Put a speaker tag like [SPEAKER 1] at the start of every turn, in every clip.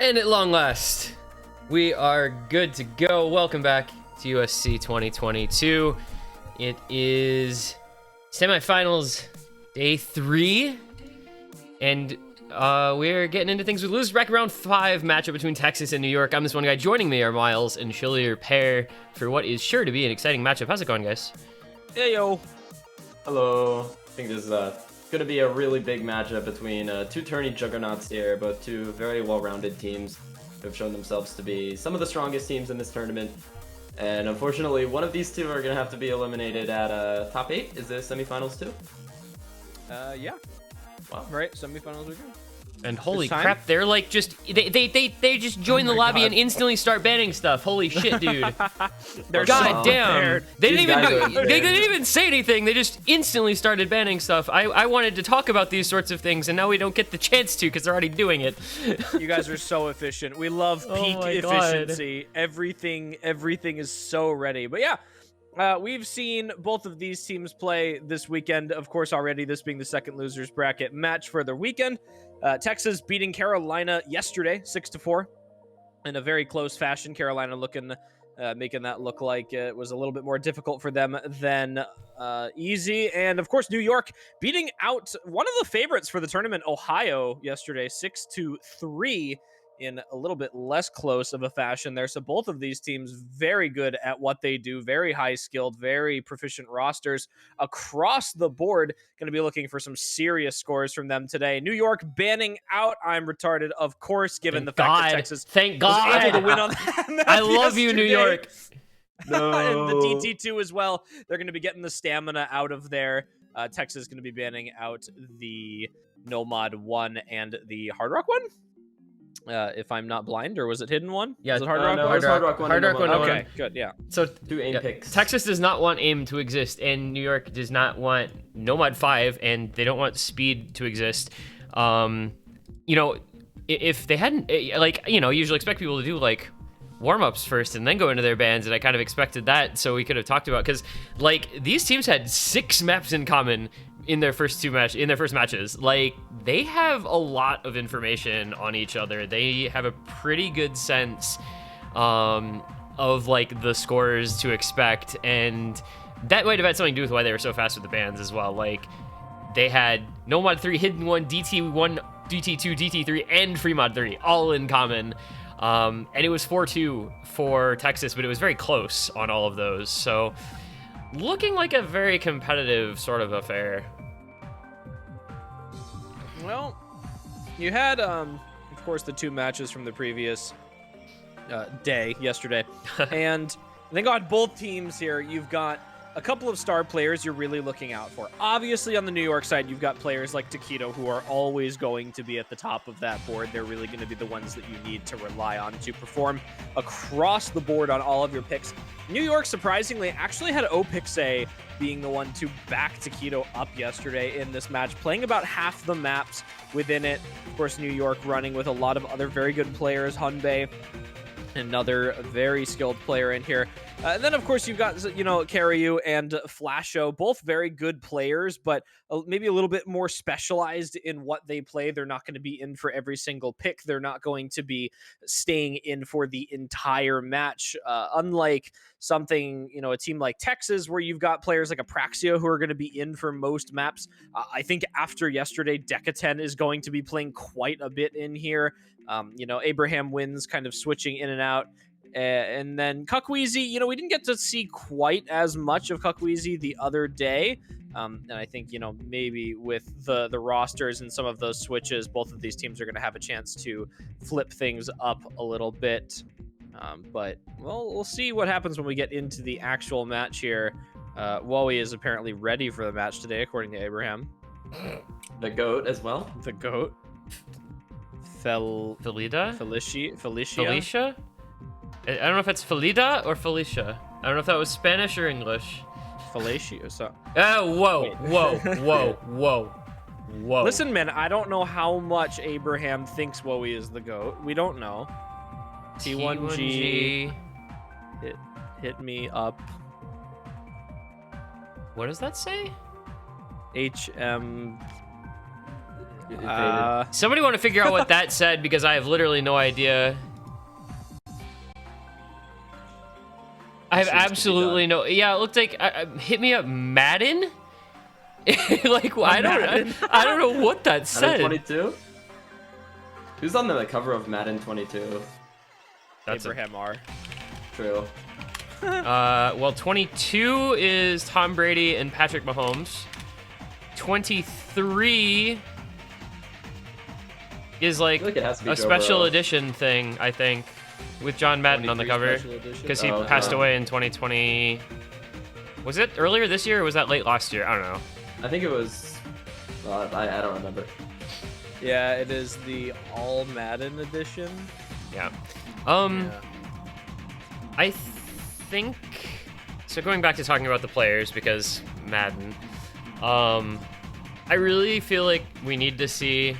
[SPEAKER 1] And at long last, we are good to go. Welcome back to USC 2022. It is semifinals day 3, and we're getting into things with losers bracket round 5 matchup between Texas and New York. I'm this one guy. Joining me are Miles and Shillier pair for what is sure to be an exciting matchup. How's it going, guys?
[SPEAKER 2] Hey, yo.
[SPEAKER 3] Hello. I think this is going to be a really big matchup between two tourney juggernauts here, both two very well-rounded teams who have shown themselves to be some of the strongest teams in this tournament. And unfortunately, one of these two are going to have to be eliminated at top 8. Is this semifinals too?
[SPEAKER 2] Yeah.
[SPEAKER 3] Wow.
[SPEAKER 2] Right, semifinals we go.
[SPEAKER 1] And holy crap, they're like just they just join the lobby and instantly start banning stuff. Holy shit, dude!
[SPEAKER 2] They're
[SPEAKER 1] God
[SPEAKER 2] so
[SPEAKER 1] damn!
[SPEAKER 2] prepared.
[SPEAKER 1] They
[SPEAKER 3] These
[SPEAKER 1] didn't even say anything. They just instantly started banning stuff. I wanted to talk about these sorts of things, and now we don't get the chance to because they're already doing it.
[SPEAKER 2] You guys are so efficient. We love peak efficiency. Everything is so ready. But yeah, we've seen both of these teams play this weekend. Of course, already this being the second losers bracket match for the weekend. Texas beating Carolina yesterday, 6-4, in a very close fashion. Carolina making that look like it was a little bit more difficult for them than easy. And of course, New York beating out one of the favorites for the tournament, Ohio, yesterday, 6-3. In a little bit less close of a fashion there. So both of these teams very good at what they do, very high skilled, very proficient rosters across the board. Going to be looking for some serious scores from them today. New York banning out I'm retarded, of course, given the fact that Texas
[SPEAKER 1] Thank God
[SPEAKER 2] was able to win on that.
[SPEAKER 1] I love you, New York.
[SPEAKER 3] No.
[SPEAKER 2] And the DT2 as well. They're going to be getting the stamina out of there. Texas is going to be banning out the Nomad 1 and the Hard Rock 1. If I'm not blind, or was it hidden one?
[SPEAKER 1] Yeah,
[SPEAKER 2] was it Hard Rock?
[SPEAKER 3] No,
[SPEAKER 2] one?
[SPEAKER 3] it's Hard Rock one.
[SPEAKER 1] Hard Rock one.
[SPEAKER 2] Okay, good, yeah.
[SPEAKER 1] So
[SPEAKER 3] Two aim picks.
[SPEAKER 1] Texas does not want aim to exist, and New York does not want Nomad 5, and they don't want speed to exist. You know, if they hadn't, like, you know, usually expect people to do like warm-ups first and then go into their bans, and I kind of expected that, so we could have talked about, because like these teams had 6 maps in common in their first matches. Like, they have a lot of information on each other. They have a pretty good sense of like the scores to expect, and that might have had something to do with why they were so fast with the bans as well. Like, they had Nomad 3, Hidden 1, DT1, DT2, DT3, and Fremod 3 all in common. And it was 4-2 for Texas, but it was very close on all of those. So looking like a very competitive sort of affair.
[SPEAKER 2] Well, you had, of course, the 2 matches from the previous day, yesterday. And I think on both teams here, you've got a couple of star players you're really looking out for. Obviously, on the New York side, you've got players like Taquito who are always going to be at the top of that board. They're really going to be the ones that you need to rely on to perform across the board on all of your picks. New York, surprisingly, actually had Opixay being the one to back Taquito up yesterday in this match, playing about half the maps within it. Of course, New York running with a lot of other very good players. Hunbei, another very skilled player in here. And then, of course, you've got, you know, Karyu and Flasho, both very good players, but maybe a little bit more specialized in what they play. They're not going to be in for every single pick. They're not going to be staying in for the entire match. Unlike something, you know, a team like Texas, where you've got players like Apraxia who are going to be in for most maps. I think after yesterday, Decaten is going to be playing quite a bit in here. Abraham wins, kind of switching in and out. And then Cuckweezy, we didn't get to see quite as much of Cuckweezy the other day. And I think, maybe with the rosters and some of those switches, both of these teams are going to have a chance to flip things up a little bit. But we'll see what happens when we get into the actual match here. Wowie is apparently ready for the match today, according to Abraham.
[SPEAKER 3] The GOAT as well.
[SPEAKER 2] The GOAT.
[SPEAKER 1] Felida?
[SPEAKER 2] Felicia?
[SPEAKER 1] I don't know if it's Felida or Felicia. I don't know if that was Spanish or English.
[SPEAKER 2] Felicia. So.
[SPEAKER 1] Whoa.
[SPEAKER 2] Listen, man, I don't know how much Abraham thinks Wowie is the GOAT. We don't know. T1G. Hit me up.
[SPEAKER 1] What does that say?
[SPEAKER 2] HM.
[SPEAKER 1] Somebody want to figure out what that said, because I have literally no idea. I have absolutely no. Yeah, it looked like hit me up, Madden. Like I don't know what that said.
[SPEAKER 3] Madden 22. Who's on the cover of Madden 22?
[SPEAKER 1] That's
[SPEAKER 2] Abraham R.
[SPEAKER 3] True.
[SPEAKER 1] Well, 22 is Tom Brady and Patrick Mahomes. 23 is like
[SPEAKER 3] it has to be
[SPEAKER 1] a
[SPEAKER 3] Joe
[SPEAKER 1] special
[SPEAKER 3] Burrow.
[SPEAKER 1] edition thing, I think, with John Madden on the cover, because he passed away in 2020. Was it earlier this year or was that late last year? I don't know.
[SPEAKER 3] I think it was. I don't remember.
[SPEAKER 2] Yeah, it is the All Madden edition.
[SPEAKER 1] Yeah.
[SPEAKER 2] Yeah.
[SPEAKER 1] I think so. Going back to talking about the players, because Madden, I really feel like we need to see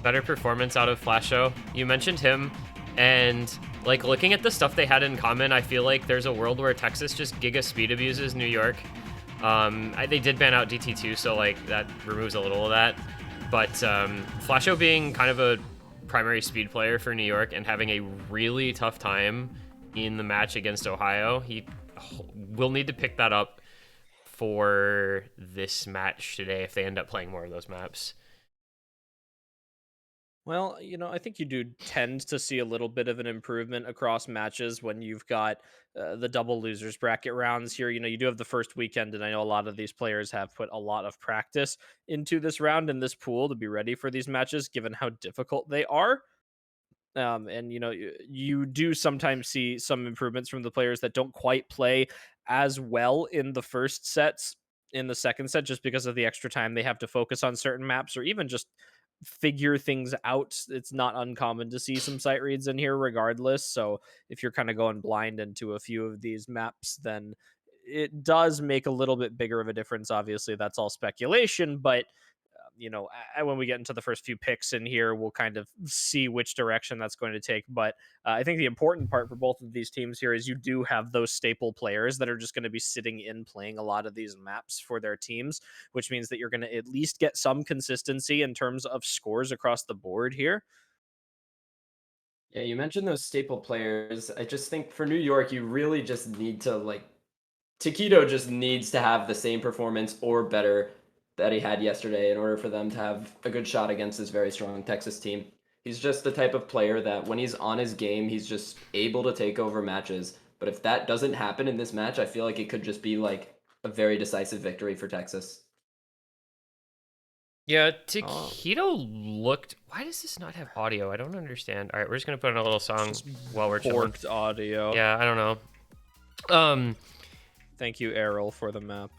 [SPEAKER 1] better performance out of Flasho. You mentioned him, and like looking at the stuff they had in common, I feel like there's a world where Texas just giga speed abuses New York. They did ban out DT2, so like that removes a little of that. But Flasho being kind of a primary speed player for New York and having a really tough time in the match against Ohio, he will need to pick that up for this match today if they end up playing more of those maps.
[SPEAKER 2] Well, I think you do tend to see a little bit of an improvement across matches when you've got the double losers bracket rounds here. You do have the first weekend, and I know a lot of these players have put a lot of practice into this round and this pool to be ready for these matches, given how difficult they are. And you do sometimes see some improvements from the players that don't quite play as well in the first sets in the second set, just because of the extra time they have to focus on certain maps or even just figure things out. It's not uncommon to see some sight reads in here regardless. So if you're kind of going blind into a few of these maps, then it does make a little bit bigger of a difference. Obviously, that's all speculation, but when we get into the first few picks in here, we'll kind of see which direction that's going to take. But I think the important part for both of these teams here is you do have those staple players that are just going to be sitting in playing a lot of these maps for their teams, which means that you're going to at least get some consistency in terms of scores across the board here.
[SPEAKER 3] Yeah, you mentioned those staple players. I just think for New York, you really just need to Taquito just needs to have the same performance or better that he had yesterday in order for them to have a good shot against this very strong Texas team. He's just the type of player that when he's on his game, he's just able to take over matches. But if that doesn't happen in this match, I feel like it could just be like a very decisive victory for Texas.
[SPEAKER 1] Yeah, Taquito looked... Why does this not have audio? I don't understand. All right, we're just going to put in a little song while we're chilling.
[SPEAKER 2] Forked audio.
[SPEAKER 1] Yeah, I don't know.
[SPEAKER 2] Thank you, Errol, for the map.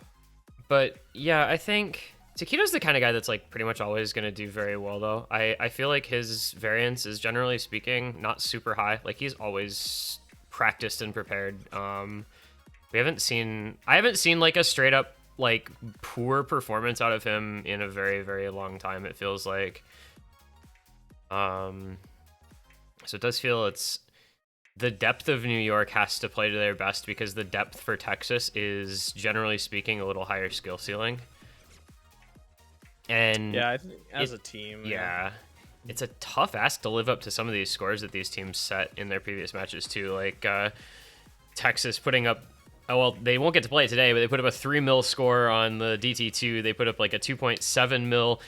[SPEAKER 1] But yeah, I think Taquito's the kind of guy that's like pretty much always going to do very well, though. I feel like his variance is, generally speaking, not super high. Like, he's always practiced and prepared. I haven't seen like a straight up like poor performance out of him in a very, very long time, it feels like. So it does feel it's the depth of New York has to play to their best, because the depth for Texas is, generally speaking, a little higher skill ceiling. And
[SPEAKER 2] yeah, I think as a team,
[SPEAKER 1] yeah, it's a tough ask to live up to some of these scores that these teams set in their previous matches too. Like Texas putting up Oh, well, they won't get to play it today, but they put up a 3 mil score on the DT2. They put up like a 2.7 mil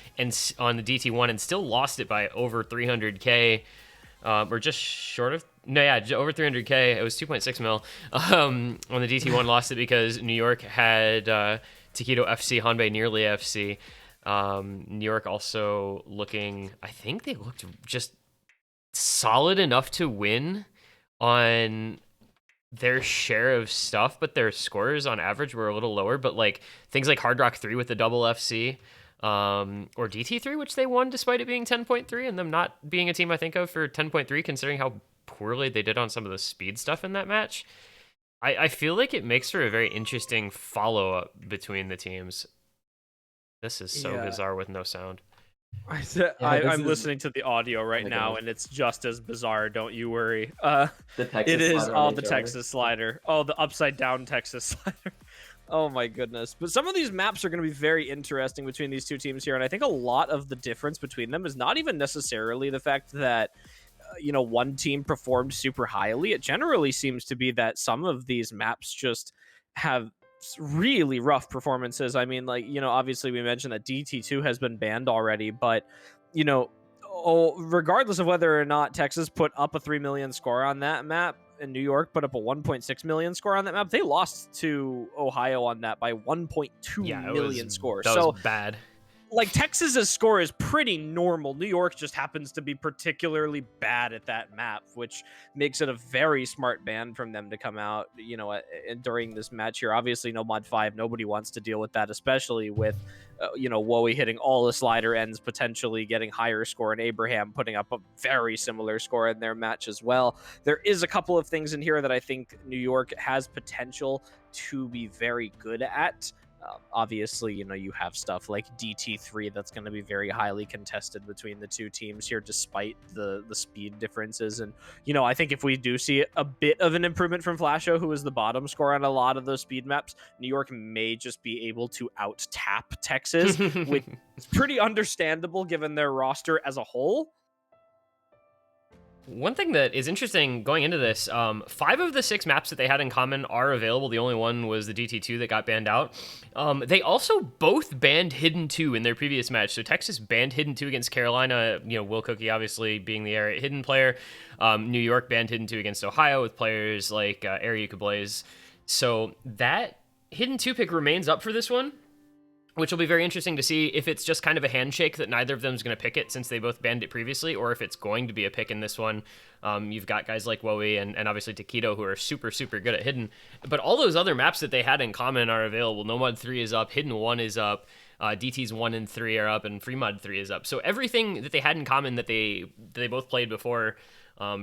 [SPEAKER 1] on the DT1 and still lost it by over 300K, or just short of. No, yeah, over 300K. It was 2.6 mil on the DT1. Lost it because New York had Taquito FC, Hanbei nearly FC. New York also looking, I think they looked just solid enough to win on their share of stuff, but their scores on average were a little lower. But like things like Hard Rock 3 with the double FC, or DT3, which they won despite it being 10.3 and them not being a team I think of for 10.3, considering how poorly they did on some of the speed stuff in that match. I feel like it makes for a very interesting follow-up between the teams. This is so bizarre with no sound.
[SPEAKER 2] I'm listening to the audio right now, and it's just as bizarre. Don't you worry. It is the Texas slider. Oh, the upside down Texas slider. Oh my goodness. But some of these maps are going to be very interesting between these two teams here, and I think a lot of the difference between them is not even necessarily the fact that one team performed super highly. It generally seems to be that some of these maps just have really rough performances. I mean, like, obviously we mentioned that DT2 has been banned already, but regardless of whether or not Texas put up a 3 million score on that map and New York put up a 1.6 million score on that map, they lost to Ohio on that by 1.2 million scores.
[SPEAKER 1] That was bad.
[SPEAKER 2] Like, Texas's score is pretty normal. New York just happens to be particularly bad at that map, which makes it a very smart ban from them to come out, during this match here. Obviously, no mod 5. Nobody wants to deal with that, especially with, Wowie hitting all the slider ends, potentially getting higher score, and Abraham putting up a very similar score in their match as well. There is a couple of things in here that I think New York has potential to be very good at. Obviously, you have stuff like DT3 that's going to be very highly contested between the two teams here, despite the speed differences. And, I think if we do see a bit of an improvement from Flasho, who is the bottom score on a lot of those speed maps, New York may just be able to out-tap Texas, which is pretty understandable given their roster as a whole.
[SPEAKER 1] One thing that is interesting going into this, 5 of the 6 maps that they had in common are available. The only one was the DT2 that got banned out. They also both banned Hidden 2 in their previous match. So Texas banned Hidden 2 against Carolina, Will Cookie obviously being the area Hidden player. New York banned Hidden 2 against Ohio with players like Ariuka Blaze. So that Hidden 2 pick remains up for this one, which will be very interesting to see if it's just kind of a handshake that neither of them is going to pick it since they both banned it previously, or if it's going to be a pick in this one. You've got guys like Wowie and obviously Taquito who are super, super good at Hidden. But all those other maps that they had in common are available. Nomad 3 is up, Hidden 1 is up, DT's 1 and 3 are up, and Fremod 3 is up. So everything that they had in common that they both played before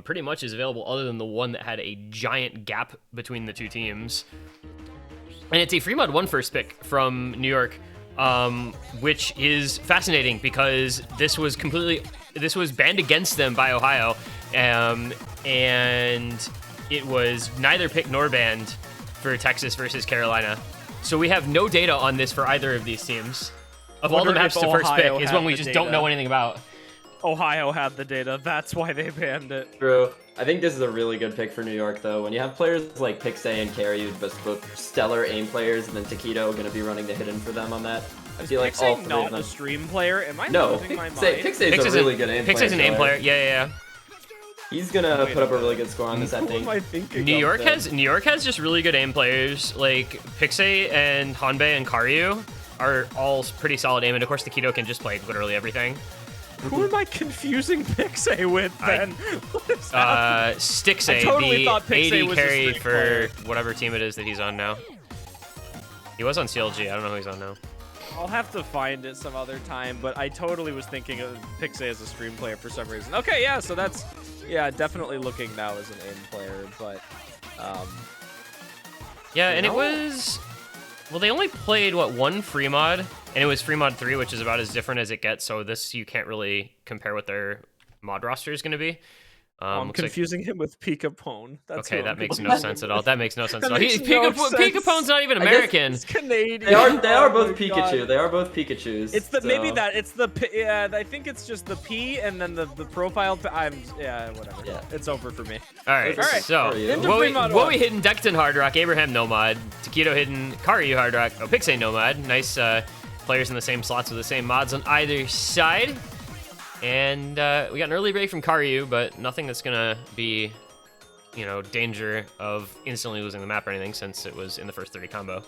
[SPEAKER 1] pretty much is available, other than the one that had a giant gap between the two teams. And it's a Fremod 1 first pick from New York, which is fascinating because this was banned against them by Ohio, and it was neither pick nor banned for Texas versus Carolina. So we have no data on this for either of these teams. Of all the maps to first pick is one we just don't know anything about.
[SPEAKER 2] Ohio had the data. That's why they banned it.
[SPEAKER 3] True. I think this is a really good pick for New York, though. When you have players like Pixay and Carry, both stellar aim players, and then Taquito going to be running the Hidden for them on that. I feel like all three of them.
[SPEAKER 2] Not a stream player? Am I
[SPEAKER 3] no,
[SPEAKER 2] losing my mind?
[SPEAKER 3] Pixay's a really good aim player.
[SPEAKER 1] Pixay's an aim player. Yeah.
[SPEAKER 3] He's gonna put up a really good score on this, I think.
[SPEAKER 2] What am I thinking?
[SPEAKER 1] New York has just really good aim players. Like Pixay and Hanbei and Karyu are all pretty solid aim, and of course Taquito can just play literally everything.
[SPEAKER 2] Who am I confusing Pixay with then?
[SPEAKER 1] Stixay,
[SPEAKER 2] totally
[SPEAKER 1] the
[SPEAKER 2] Pixay
[SPEAKER 1] 80 carry for
[SPEAKER 2] player.
[SPEAKER 1] whatever team it is that he's on now. He was on CLG. I don't know who he's on now.
[SPEAKER 2] I'll have to find it some other time, but I totally was thinking of Pixay as a stream player for some reason. Okay, yeah, so that's definitely looking now as an aim player, but
[SPEAKER 1] yeah, and it was, well, they only played one free mod, and it was free mod 3, which is about as different as it gets, so this you can't really compare what their mod roster is going to be.
[SPEAKER 2] I'm
[SPEAKER 1] Looks like-
[SPEAKER 2] confusing him with Picapone. That's
[SPEAKER 1] okay,
[SPEAKER 2] who
[SPEAKER 1] that
[SPEAKER 2] I'm
[SPEAKER 1] makes no
[SPEAKER 2] confusing
[SPEAKER 1] sense
[SPEAKER 2] him
[SPEAKER 1] at all.
[SPEAKER 2] with.
[SPEAKER 1] That makes no sense
[SPEAKER 2] That
[SPEAKER 1] at all.
[SPEAKER 2] makes no sense.
[SPEAKER 1] Picapone's not even
[SPEAKER 3] I guess
[SPEAKER 1] American.
[SPEAKER 2] It's Canadian.
[SPEAKER 3] They are
[SPEAKER 2] Oh
[SPEAKER 3] both
[SPEAKER 2] my
[SPEAKER 3] Pikachu.
[SPEAKER 2] God.
[SPEAKER 3] They are both Pikachus.
[SPEAKER 2] It's the
[SPEAKER 3] so-
[SPEAKER 2] maybe that it's the yeah. I think it's just the P and then the profile. Yeah, whatever.
[SPEAKER 3] Yeah.
[SPEAKER 2] it's over for me.
[SPEAKER 1] All right,
[SPEAKER 2] All right.
[SPEAKER 1] so
[SPEAKER 2] Into
[SPEAKER 1] what
[SPEAKER 2] Fremont
[SPEAKER 1] we
[SPEAKER 2] one.
[SPEAKER 1] hidden Decton Hard Rock, Abraham Nomad, Taquito hidden Karyu Hard Rock, Opixay Nomad. Nice players in the same slots with the same mods on either side. And we got an early break from Karyu, but nothing that's gonna be, danger of instantly losing the map or anything, since it was in the first 30 combo.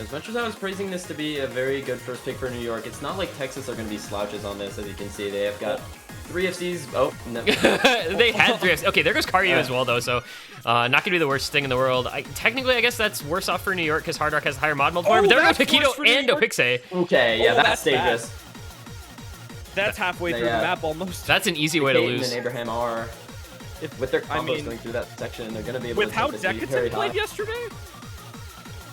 [SPEAKER 3] As much as I was praising this to be a very good first pick for New York, it's not like Texas are going to be slouches on this. As you can see, they have got 3 FCs. Oh, no.
[SPEAKER 1] They had 3 FCs. Okay, there goes Karyu as well, though, so not gonna be the worst thing in the world. Technically, I guess that's worse off for New York, because Hard Rock has higher mod multiplier, but there we go,
[SPEAKER 2] that's worse
[SPEAKER 1] Taquito
[SPEAKER 2] for New
[SPEAKER 1] and
[SPEAKER 2] York.
[SPEAKER 1] Opixay.
[SPEAKER 3] Okay, yeah,
[SPEAKER 2] Oh,
[SPEAKER 3] that's
[SPEAKER 2] that's bad.
[SPEAKER 3] dangerous.
[SPEAKER 2] That's halfway through the
[SPEAKER 3] Yeah.
[SPEAKER 2] map almost.
[SPEAKER 1] That's an easy way to
[SPEAKER 3] Peyton
[SPEAKER 1] lose.
[SPEAKER 3] and Abraham are. With their combos
[SPEAKER 2] mean,
[SPEAKER 3] going through that section, they're going to be able
[SPEAKER 2] with
[SPEAKER 3] to
[SPEAKER 2] how
[SPEAKER 3] take this lead very
[SPEAKER 2] Decatan played
[SPEAKER 3] high.
[SPEAKER 2] yesterday,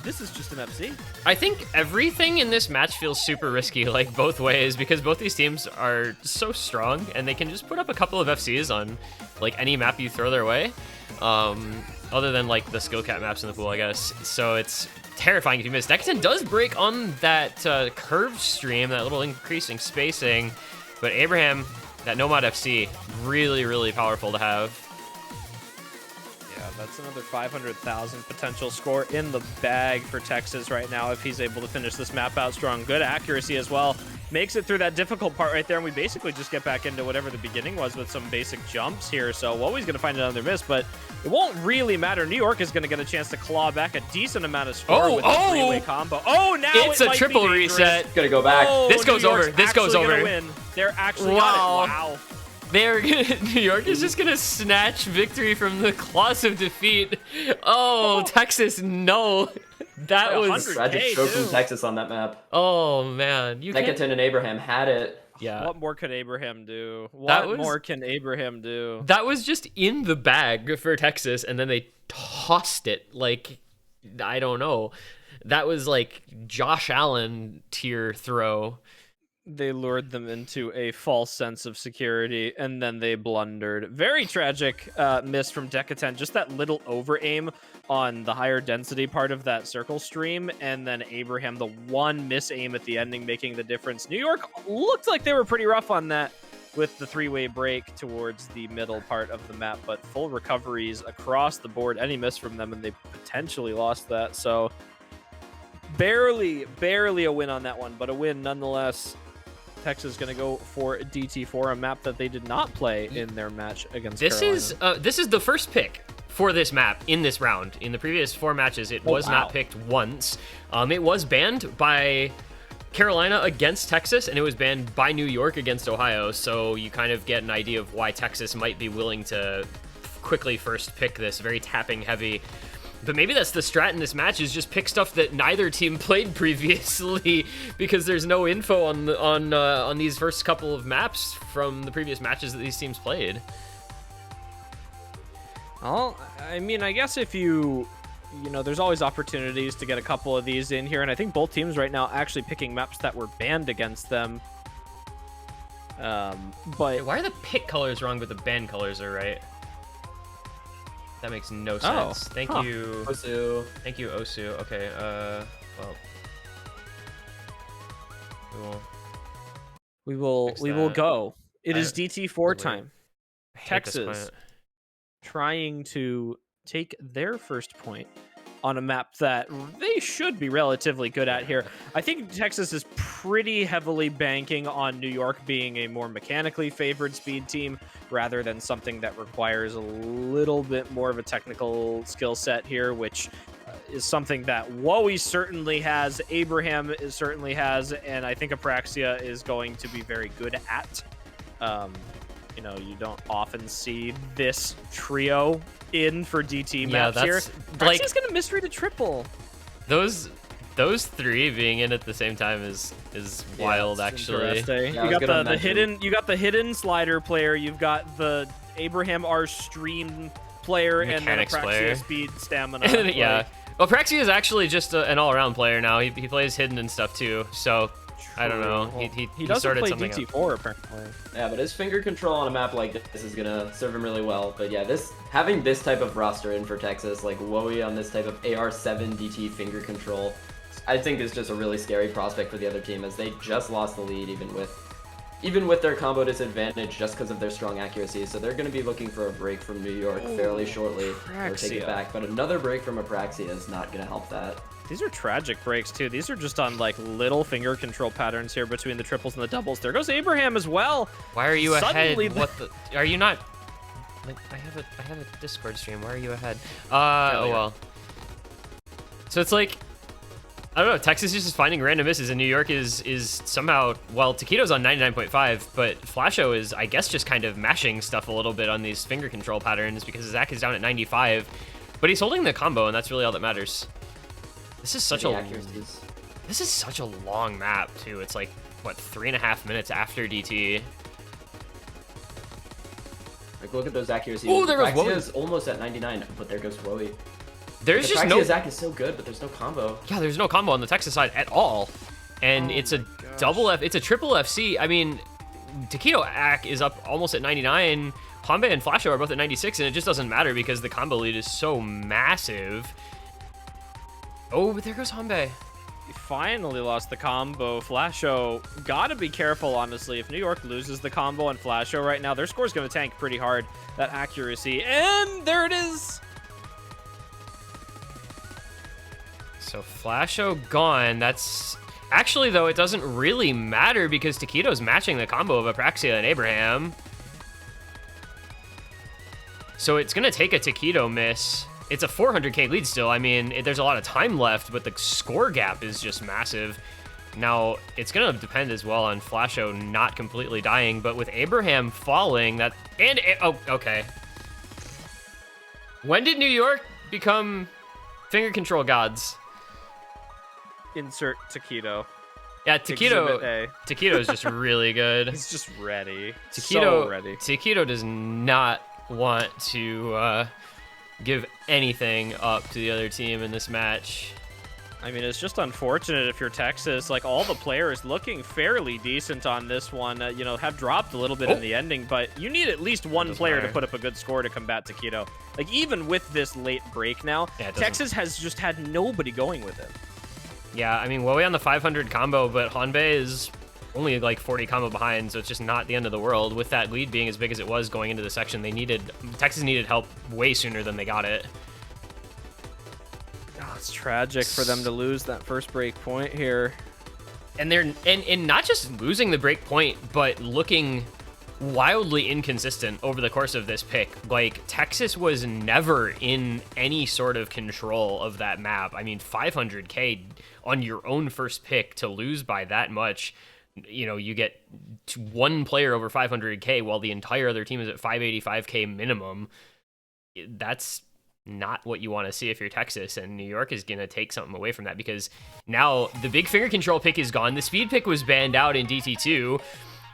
[SPEAKER 2] this is just an FC.
[SPEAKER 1] I think everything in this match feels super risky, like both ways, because both these teams are so strong and they can just put up a couple of FCs on like any map you throw their way, other than like the skill cap maps in the pool, I guess. So it's terrifying if you miss. Decatan does break on that curved stream, that little increasing spacing, but Abraham, that Nomad FC, really, really powerful to have.
[SPEAKER 2] Yeah, that's another 500,000 potential score in the bag for Texas right now if he's able to finish this map out strong. Good accuracy as well. Makes it through that difficult part right there, and we basically just get back into whatever the beginning was with some basic jumps here. So Woe's going to find another miss, but it won't really matter. New York is going to get a chance to claw back a decent amount of score with a three-way combo. Oh, now
[SPEAKER 1] It's
[SPEAKER 2] it
[SPEAKER 1] a
[SPEAKER 2] might
[SPEAKER 1] triple
[SPEAKER 2] be dangerous.
[SPEAKER 1] reset.
[SPEAKER 3] Gonna go back.
[SPEAKER 2] Oh,
[SPEAKER 1] This goes
[SPEAKER 2] New York's
[SPEAKER 1] over. This goes
[SPEAKER 2] actually gonna
[SPEAKER 1] over.
[SPEAKER 2] Win. They're actually
[SPEAKER 1] Wow.
[SPEAKER 2] got it. Wow.
[SPEAKER 1] They're New York is just gonna snatch victory from the claws of defeat. Oh, Texas, no. That
[SPEAKER 2] By
[SPEAKER 1] was
[SPEAKER 2] 100.
[SPEAKER 3] Tragic
[SPEAKER 2] Hey,
[SPEAKER 3] stroke from
[SPEAKER 2] dude.
[SPEAKER 3] Texas on that map.
[SPEAKER 1] oh man. You can't.
[SPEAKER 3] Decatan and Abraham had it.
[SPEAKER 1] Yeah.
[SPEAKER 2] What more could Abraham do?
[SPEAKER 1] That
[SPEAKER 2] What
[SPEAKER 1] was-
[SPEAKER 2] more can Abraham do?
[SPEAKER 1] That was just in the bag for Texas, and then they tossed it like I don't know. That was like Josh Allen tier throw.
[SPEAKER 2] They lured them into a false sense of security, and then they blundered. Very tragic miss from Decatan. Just that little over-aim on the higher density part of that circle stream, and then Abraham, the one miss-aim at the ending, making the difference. New York looked like they were pretty rough on that with the three-way break towards the middle part of the map, but full recoveries across the board. Any miss from them, and they potentially lost that. So barely a win on that one, but a win nonetheless. Texas going to go for DT4, a map that they did not play in their match against Carolina.
[SPEAKER 1] This is the first pick for this map in this round. In the previous 4 matches, it was not picked once. It was banned by Carolina against Texas, and it was banned by New York against Ohio. So you kind of get an idea of why Texas might be willing to quickly first pick this very tapping heavy. But maybe that's the strat in this match, is just pick stuff that neither team played previously, because there's no info on these first couple of maps from the previous matches that these teams played.
[SPEAKER 2] Well, I mean, I guess if you know, there's always opportunities to get a couple of these in here, and I think both teams right now actually picking maps that were banned against them. But
[SPEAKER 1] Why are the pick colors wrong, but the band colors are right? That makes no sense. Thank you.
[SPEAKER 3] Osu.
[SPEAKER 1] Thank you, Osu. Okay, well.
[SPEAKER 2] we will
[SPEAKER 1] Fix
[SPEAKER 2] we will
[SPEAKER 1] that.
[SPEAKER 2] go. It
[SPEAKER 1] I-
[SPEAKER 2] is DT4
[SPEAKER 1] weird.
[SPEAKER 2] time.
[SPEAKER 1] I hate this
[SPEAKER 2] Texas
[SPEAKER 1] planet.
[SPEAKER 2] trying to take their first point on a map that they should be relatively good at here. I think Texas is pretty heavily banking on New York being a more mechanically favored speed team rather than something that requires a little bit more of a technical skill set here, which is something that Woe certainly has, Abraham certainly has, and I think Apraxia is going to be very good at. You know, you don't often see this trio in for DT maps here.
[SPEAKER 1] like
[SPEAKER 2] Apraxia's gonna misread a triple.
[SPEAKER 1] those 3 being in at the same time is wild,
[SPEAKER 2] it's
[SPEAKER 1] actually.
[SPEAKER 2] interesting.
[SPEAKER 3] Yeah, I
[SPEAKER 2] You
[SPEAKER 3] was
[SPEAKER 2] got
[SPEAKER 3] gonna
[SPEAKER 2] the
[SPEAKER 3] mention-
[SPEAKER 2] hidden, you got the hidden slider player, you've got the Abraham R stream player, and then
[SPEAKER 1] Mechanics
[SPEAKER 2] Apraxia
[SPEAKER 1] player.
[SPEAKER 2] speed stamina.
[SPEAKER 1] Yeah.
[SPEAKER 2] Like,
[SPEAKER 1] Well, Praxi is actually just an all-around player now. He plays hidden and stuff too. So I don't know.
[SPEAKER 2] Well,
[SPEAKER 1] He
[SPEAKER 2] doesn't
[SPEAKER 1] started
[SPEAKER 2] play
[SPEAKER 1] something up.
[SPEAKER 2] DT4 apparently.
[SPEAKER 3] Yeah, but his finger control on a map like this is gonna serve him really well. But yeah, having this type of roster in for Texas, like Woey on this type of AR7 DT finger control, I think is just a really scary prospect for the other team, as they just lost the lead even with their combo disadvantage just because of their strong accuracy. So they're going to be looking for a break from New York fairly shortly or take it back. But another break from Apraxia is not going to help that.
[SPEAKER 2] These are tragic breaks too. These are just on like little finger control patterns here between the triples and the doubles. There goes Abraham as well.
[SPEAKER 1] Why are you
[SPEAKER 2] Suddenly
[SPEAKER 1] ahead? What the? Are you not? Like, I have a Discord stream. Why are you ahead? Oh well. So it's like, I don't know. Texas is just finding random misses, and New York is somehow, well, Taquito's on 99.5, but Flasho is, I guess, just kind of mashing stuff a little bit on these finger control patterns because Zach is down at 95, but he's holding the combo, and that's really all that matters. This is such a long map too. It's like, what, 3.5 minutes after DT.
[SPEAKER 3] Like, look at those accuracies.
[SPEAKER 1] Oh, there goes
[SPEAKER 3] Apraxia
[SPEAKER 1] Woey.
[SPEAKER 3] is almost at 99, but there goes Woey.
[SPEAKER 1] There's just
[SPEAKER 3] Apraxia
[SPEAKER 1] no.
[SPEAKER 3] Zach is so good, but there's no combo.
[SPEAKER 1] Yeah, there's no combo on the Texas side at all, and it's a double F. It's a triple FC. I mean, Taquito Ak is up almost at 99. Hanbei and Flasho are both at 96, and it just doesn't matter because the combo lead is so massive. Oh, but there goes Hanbei.
[SPEAKER 2] He finally lost the combo. Flasho, gotta be careful, honestly. If New York loses the combo on Flasho right now, their score's gonna tank pretty hard. That accuracy, and there it is.
[SPEAKER 1] So Flasho gone. That's actually, though, it doesn't really matter because Taquito's matching the combo of Apraxia and Abraham. So it's gonna take a Taquito miss. It's a 400k lead still. I mean, there's a lot of time left, but the score gap is just massive. Now, it's gonna depend as well on Flasho not completely dying, but with Abraham falling, oh, okay. When did New York become finger control gods?
[SPEAKER 2] Insert Taquito.
[SPEAKER 1] Yeah,
[SPEAKER 2] Exhibit A.
[SPEAKER 1] Taquito is just really good.
[SPEAKER 2] He's just ready.
[SPEAKER 1] Taquito,
[SPEAKER 2] So ready.
[SPEAKER 1] Taquito does not want to give anything up to the other team in this match.
[SPEAKER 2] I mean, it's just unfortunate if you're Texas. Like, all the players looking fairly decent on this one, you know, have dropped a little bit in the ending, but you need at least one player to put up a good score to combat Taquito. Like, even with this late break now, Texas has just had nobody going with it.
[SPEAKER 1] Yeah, I mean, Woey on the 500 combo, but Hanbei is only like 40 combo behind, so it's just not the end of the world. With that lead being as big as it was going into the section, Texas needed help way sooner than they got it.
[SPEAKER 2] Oh, it's tragic for them to lose that first break point here.
[SPEAKER 1] And they're and not just losing the break point, but looking wildly inconsistent over the course of this pick. Like, Texas was never in any sort of control of that map. I mean, 500k on your own first pick to lose by that much. You know, you get one player over 500k while the entire other team is at 585k minimum. That's not what you want to see if you're Texas, and New York is going to take something away from that because now the big finger control pick is gone. The speed pick was banned out in DT2.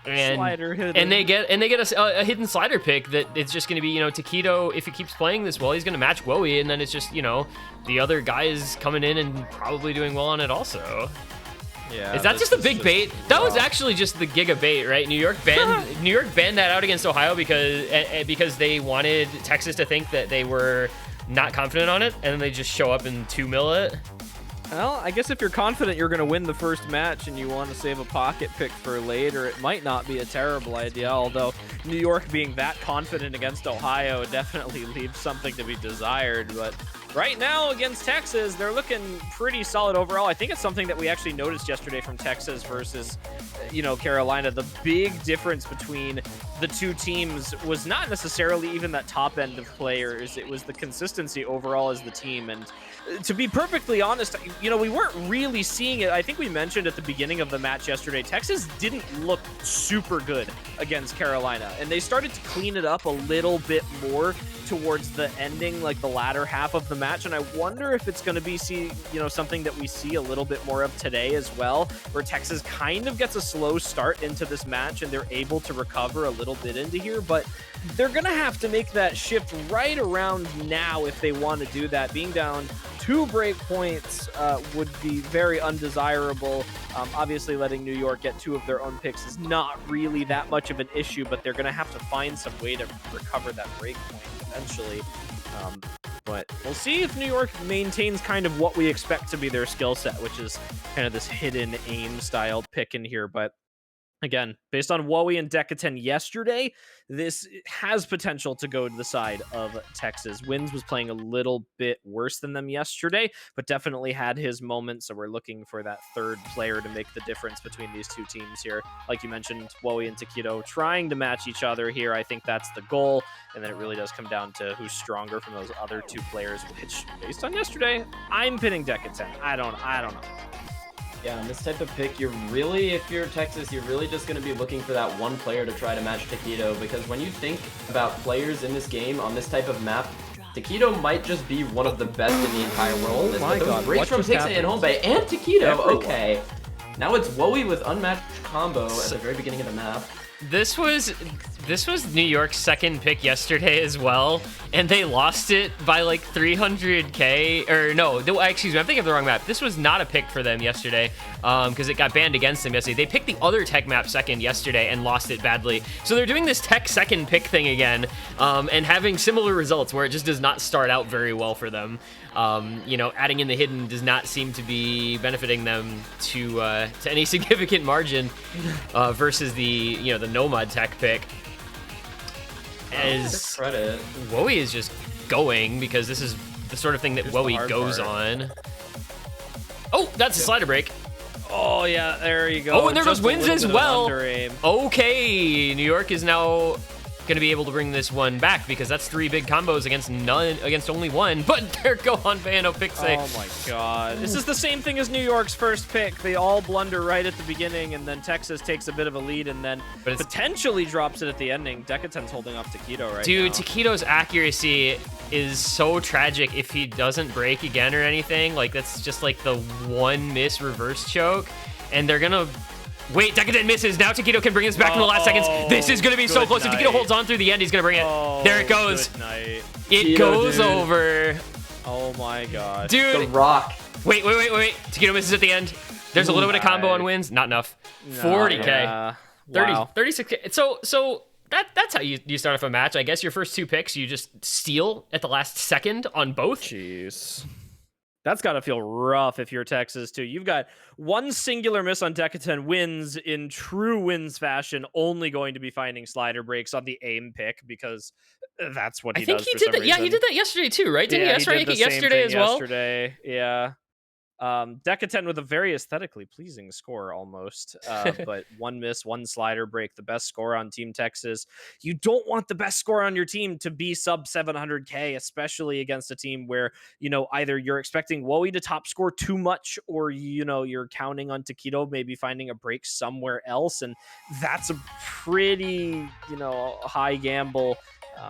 [SPEAKER 1] And they get a hidden slider pick that it's just going to be, you know, Taquito, if he keeps playing this well, he's going to match Woey, and then it's just, you know, the other guy is coming in and probably doing well on it also.
[SPEAKER 2] Yeah.
[SPEAKER 1] Is that just a big bait? That was actually just the giga bait, right? New York banned that out against Ohio because they wanted Texas to think that they were not confident on it, and then they just show up and 2-mil it.
[SPEAKER 2] Well, I guess if you're confident you're going to win the first match and you want to save a pocket pick for later, it might not be a terrible idea, although New York being that confident against Ohio definitely leaves something to be desired. But right now against Texas, they're looking pretty solid overall. I think it's something that we actually noticed yesterday from Texas versus, you know, Carolina. The big difference between the two teams was not necessarily even that top end of players. It was the consistency overall as the team. And to be perfectly honest, you know, we weren't really seeing it. I think we mentioned at the beginning of the match yesterday, Texas didn't look super good against Carolina, and they started to clean it up a little bit more towards the ending, like the latter half of the match. And I wonder if it's going to be, something that we see a little bit more of today as well, where Texas kind of gets a slow start into this match and they're able to recover a little bit into here, but they're going to have to make that shift right around now if they want to do that. Being down 2 breakpoints would be very undesirable. Obviously, letting New York get 2 of their own picks is not really that much of an issue, but they're going to have to find some way to recover that breakpoint eventually. But we'll see if New York maintains kind of what we expect to be their skill set, which is kind of this hidden aim style pick in here. But again, based on Wowie and Decatan yesterday, this has potential to go to the side of Texas. Wins was playing a little bit worse than them yesterday, but definitely had his moments. So we're looking for that third player to make the difference between these two teams here. Like you mentioned, Wowie and Taquito trying to match each other here. I think that's the goal. And then it really does come down to who's stronger from those other 2 players, which based on yesterday, I'm pinning Decatan. I don't know.
[SPEAKER 3] Yeah, on this type of pick, you're really, if you're Texas, you're really just going to be looking for that one player to try to match Taquito, because when you think about players in this game on this type of map, Taquito might just be one of the best in the entire world.
[SPEAKER 2] My God,
[SPEAKER 3] breaks from Pixie and Homebay and Taquito.
[SPEAKER 2] Everyone.
[SPEAKER 3] Okay, now it's Wowie with unmatched combo at the very beginning of the map.
[SPEAKER 1] This was New York's second pick yesterday as well, and they lost it by like 300k. Or no, excuse me, I'm thinking of the wrong map. This was not a pick for them yesterday, because it got banned against them yesterday. They picked the other tech map second yesterday and lost it badly. So they're doing this tech second pick thing again, and having similar results where it just does not start out very well for them. You know, adding in the hidden does not seem to be benefiting them to any significant margin versus the the Nomad tech pick. As
[SPEAKER 3] credit,
[SPEAKER 1] Wowie is just going because this is the sort of thing that Wowie goes on. Oh, that's a slider break.
[SPEAKER 2] Oh yeah, there you go.
[SPEAKER 1] Oh, and there goes Wins as well.
[SPEAKER 2] Under-aim.
[SPEAKER 1] Okay, New York is now going to be able to bring this one back because that's 3 big combos against only 1. But there go Hanbei and Opixie.
[SPEAKER 2] Oh my God, this is the same thing as New York's first pick. They all blunder right at the beginning, and then Texas takes a bit of a lead, and then potentially drops it at the ending. Decatan's holding up Taquito right
[SPEAKER 1] Dude,
[SPEAKER 2] now.
[SPEAKER 1] Taquito's accuracy is so tragic if he doesn't break again or anything. Like, that's just like the 1 miss reverse choke, and they're gonna wait. Decatan misses. Now Taquito can bring this back in the last seconds. This is gonna be so close. If Taquito holds on through the end, he's gonna bring it. There it goes.
[SPEAKER 2] Good night.
[SPEAKER 1] It goes over.
[SPEAKER 2] Oh my God,
[SPEAKER 1] dude.
[SPEAKER 3] The Rock.
[SPEAKER 1] Wait. Taquito misses at the end. There's a little bit of combo on Wins. Not enough. 40k.
[SPEAKER 2] Yeah.
[SPEAKER 1] 30,
[SPEAKER 2] Wow.
[SPEAKER 1] 36k. So that's how you start off a match. I guess your first 2 picks, you just steal at the last second on both.
[SPEAKER 2] Jeez. That's got to feel rough if you're Texas, too. You've got 1 singular miss on Decatan. Wins in true Wins fashion, only going to be finding slider breaks on the aim pick because that's what he does.
[SPEAKER 1] I think he did that. Yeah, he did that yesterday, too, right? Didn't he try to yesterday as well?
[SPEAKER 2] Yesterday, yeah. Decatan with a very aesthetically pleasing score almost, but 1 miss, 1 slider break, the best score on Team Texas. You don't want the best score on your team to be sub 700k, especially against a team where, either you're expecting Wowie to top score too much, or, you're counting on Taquito maybe finding a break somewhere else. And that's a pretty, high gamble.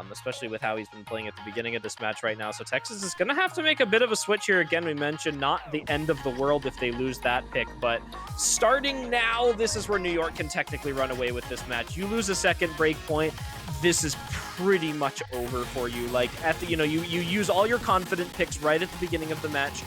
[SPEAKER 2] Especially with how he's been playing at the beginning of this match right now. So Texas is going to have to make a bit of a switch here. Again, we mentioned not the end of the world if they lose that pick, but starting now, this is where New York can technically run away with this match. You lose a second break point, this is pretty much over for you. Like, at the, you use all your confident picks right at the beginning of the match.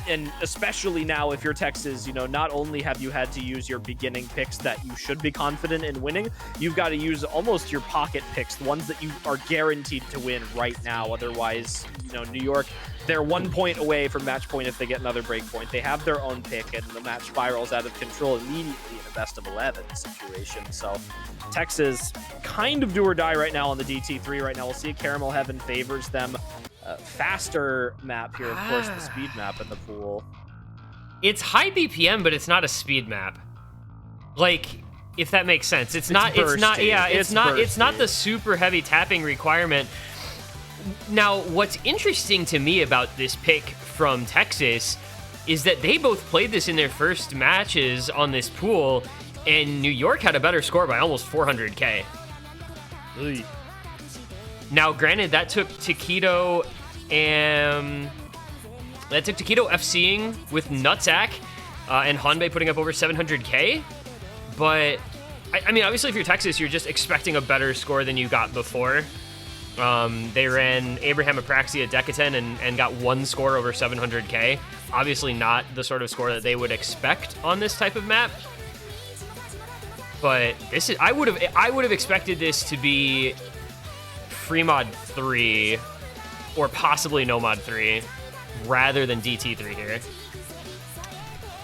[SPEAKER 2] And especially now, if you're Texas, not only have you had to use your beginning picks that you should be confident in winning, you've got to use almost your pocket picks, the ones that you are guaranteed to win right now. Otherwise, New York, they're 1 point away from match point if they get another break point. They have their own pick, and the match spirals out of control immediately in a best of 11 situation. So Texas kind of do or die right now on the DT3 right now. We'll see if Caramel Heaven favors them. Faster map here, of course, the speed map in the pool.
[SPEAKER 1] It's high BPM, but it's not a speed map. Like, if that makes sense. It's not the super heavy tapping requirement. Now, what's interesting to me about this pick from Texas is that they both played this in their first matches on this pool, and New York had a better score by almost 400k.
[SPEAKER 2] Oy.
[SPEAKER 1] Now, granted, that took Taquito FCing with Nutsack and Hanbei putting up over 700k. But I mean, obviously, if you're Texas, you're just expecting a better score than you got before. They ran Abraham Apraxia Decatan and got one score over 700k. Obviously not the sort of score that they would expect on this type of map. But this is I would have expected this to be free mod 3 or possibly no mod 3 rather than DT3 here.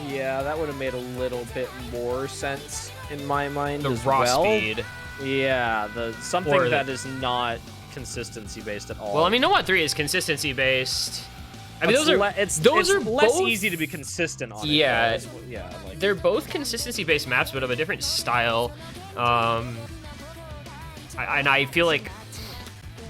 [SPEAKER 2] Yeah, that would have made a little bit more sense in my mind.
[SPEAKER 1] The
[SPEAKER 2] as
[SPEAKER 1] raw
[SPEAKER 2] well.
[SPEAKER 1] speed.
[SPEAKER 2] Yeah, something that is not consistency based at all.
[SPEAKER 1] Well, I mean, no mod 3 is consistency based. I mean, those are
[SPEAKER 2] it's
[SPEAKER 1] less
[SPEAKER 2] both easy to be consistent on.
[SPEAKER 1] Yeah,
[SPEAKER 2] like,
[SPEAKER 1] they're both consistency-based maps, but of a different style. And I feel like,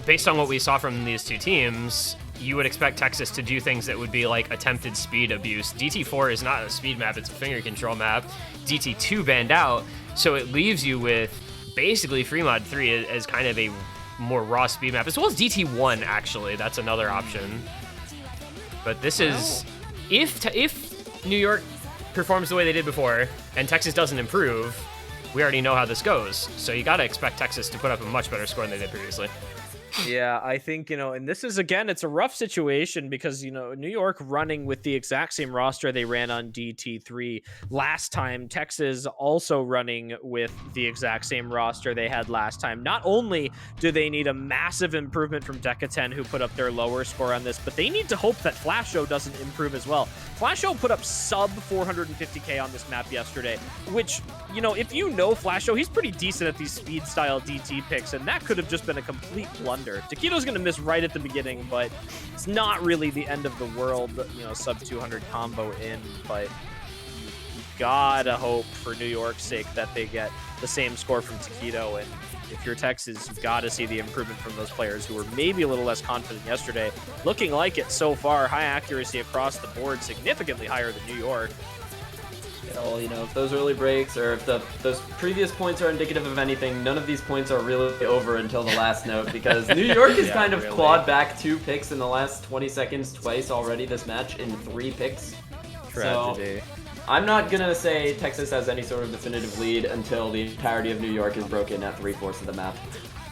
[SPEAKER 1] based on what we saw from these two teams, you would expect Texas to do things that would be like attempted speed abuse. DT4 is not a speed map; it's a finger control map. DT2 banned out, so it leaves you with basically free mod 3 as kind of a more raw speed map, as well as DT1. Actually, that's another option. But this is, if New York performs the way they did before and Texas doesn't improve, we already know how this goes. So you got to expect Texas to put up a much better score than they did previously.
[SPEAKER 2] Yeah, I think, and this is, again, it's a rough situation because, New York running with the exact same roster they ran on DT3 last time. Texas also running with the exact same roster they had last time. Not only do they need a massive improvement from Decatan, who put up their lower score on this, but they need to hope that Flasho doesn't improve as well. Flasho put up sub 450k on this map yesterday, which, if Flasho, he's pretty decent at these speed style DT picks, and that could have just been a complete blunder. Taquito's going to miss right at the beginning, but it's not really the end of the world, sub 200 combo in, but you gotta hope for New York's sake that they get the same score from Taquito, and if you're Texas, you've got to see the improvement from those players who were maybe a little less confident yesterday. Looking like it so far, high accuracy across the board, significantly higher than New York.
[SPEAKER 3] Well, if those early breaks or if those previous points are indicative of anything, none of these points are really over until the last note, because New York has kind of clawed back 2 picks in the last 20 seconds twice already this match in 3 picks.
[SPEAKER 2] Tragedy.
[SPEAKER 3] So, I'm not going to say Texas has any sort of definitive lead until the entirety of New York is broken at 3/4 of the map.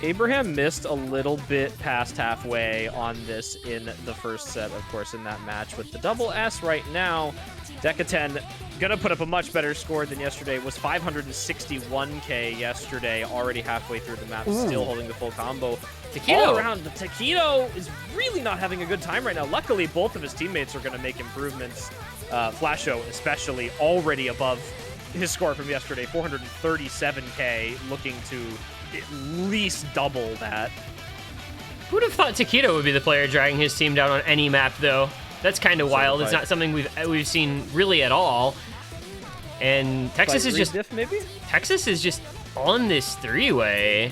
[SPEAKER 2] Abraham missed a little bit past halfway on this in the first set, of course, in that match with the double S right now. Decatan gonna put up a much better score than yesterday. Was 561k yesterday, already halfway through the map, still holding the full combo. All around, Taquito is really not having a good time right now. Luckily, both of his teammates are gonna make improvements. Flasho especially, already above his score from yesterday, 437k, looking to at least double that.
[SPEAKER 1] Who would have thought Taquito would be the player dragging his team down on any map, though? That's kind of wild. It's not something we've seen really at all. And Texas is just Texas is just on this 3-way.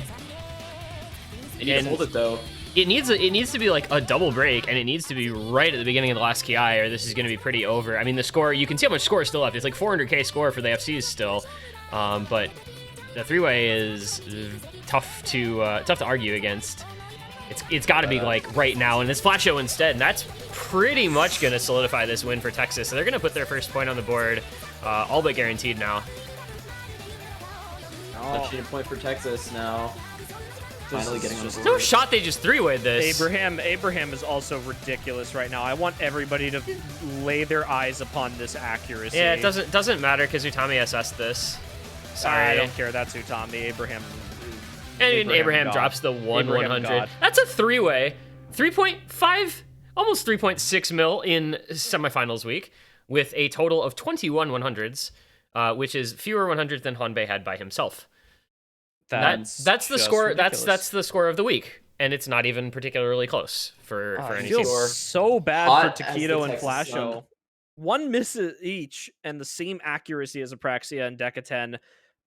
[SPEAKER 3] They need to hold it though.
[SPEAKER 1] It needs to be like a double break, and it needs to be right at the beginning of the last KI, or this is going to be pretty over. I mean, the score, you can see how much score is still left. It's like 400k score for the FCs still, but the 3-way is tough to argue against. It's got to be like right now, and it's Flasho instead, and that's pretty much going to solidify this win for Texas. So they're going to put their first point on the board, all but guaranteed now.
[SPEAKER 3] A cheating point for Texas now. Finally getting on the board.
[SPEAKER 1] No shot they just 3-wayed this.
[SPEAKER 2] Abraham is also ridiculous right now. I want everybody to lay their eyes upon this accuracy.
[SPEAKER 1] Yeah, it doesn't matter because Utami assessed this. Sorry.
[SPEAKER 2] I don't care. That's Utami. Abraham
[SPEAKER 1] drops the 1/100. That's a 3-way. 3.5, almost 3.6 mil in semifinals week, with a total of 21 100s, which is fewer 100s than Hanbei had by himself. That's the score.
[SPEAKER 2] Ridiculous.
[SPEAKER 1] That's the score of the week, and it's not even particularly close for any team.
[SPEAKER 2] I feel so bad for Taquito and Flasho. One miss each, and the same accuracy as Apraxia and Decatan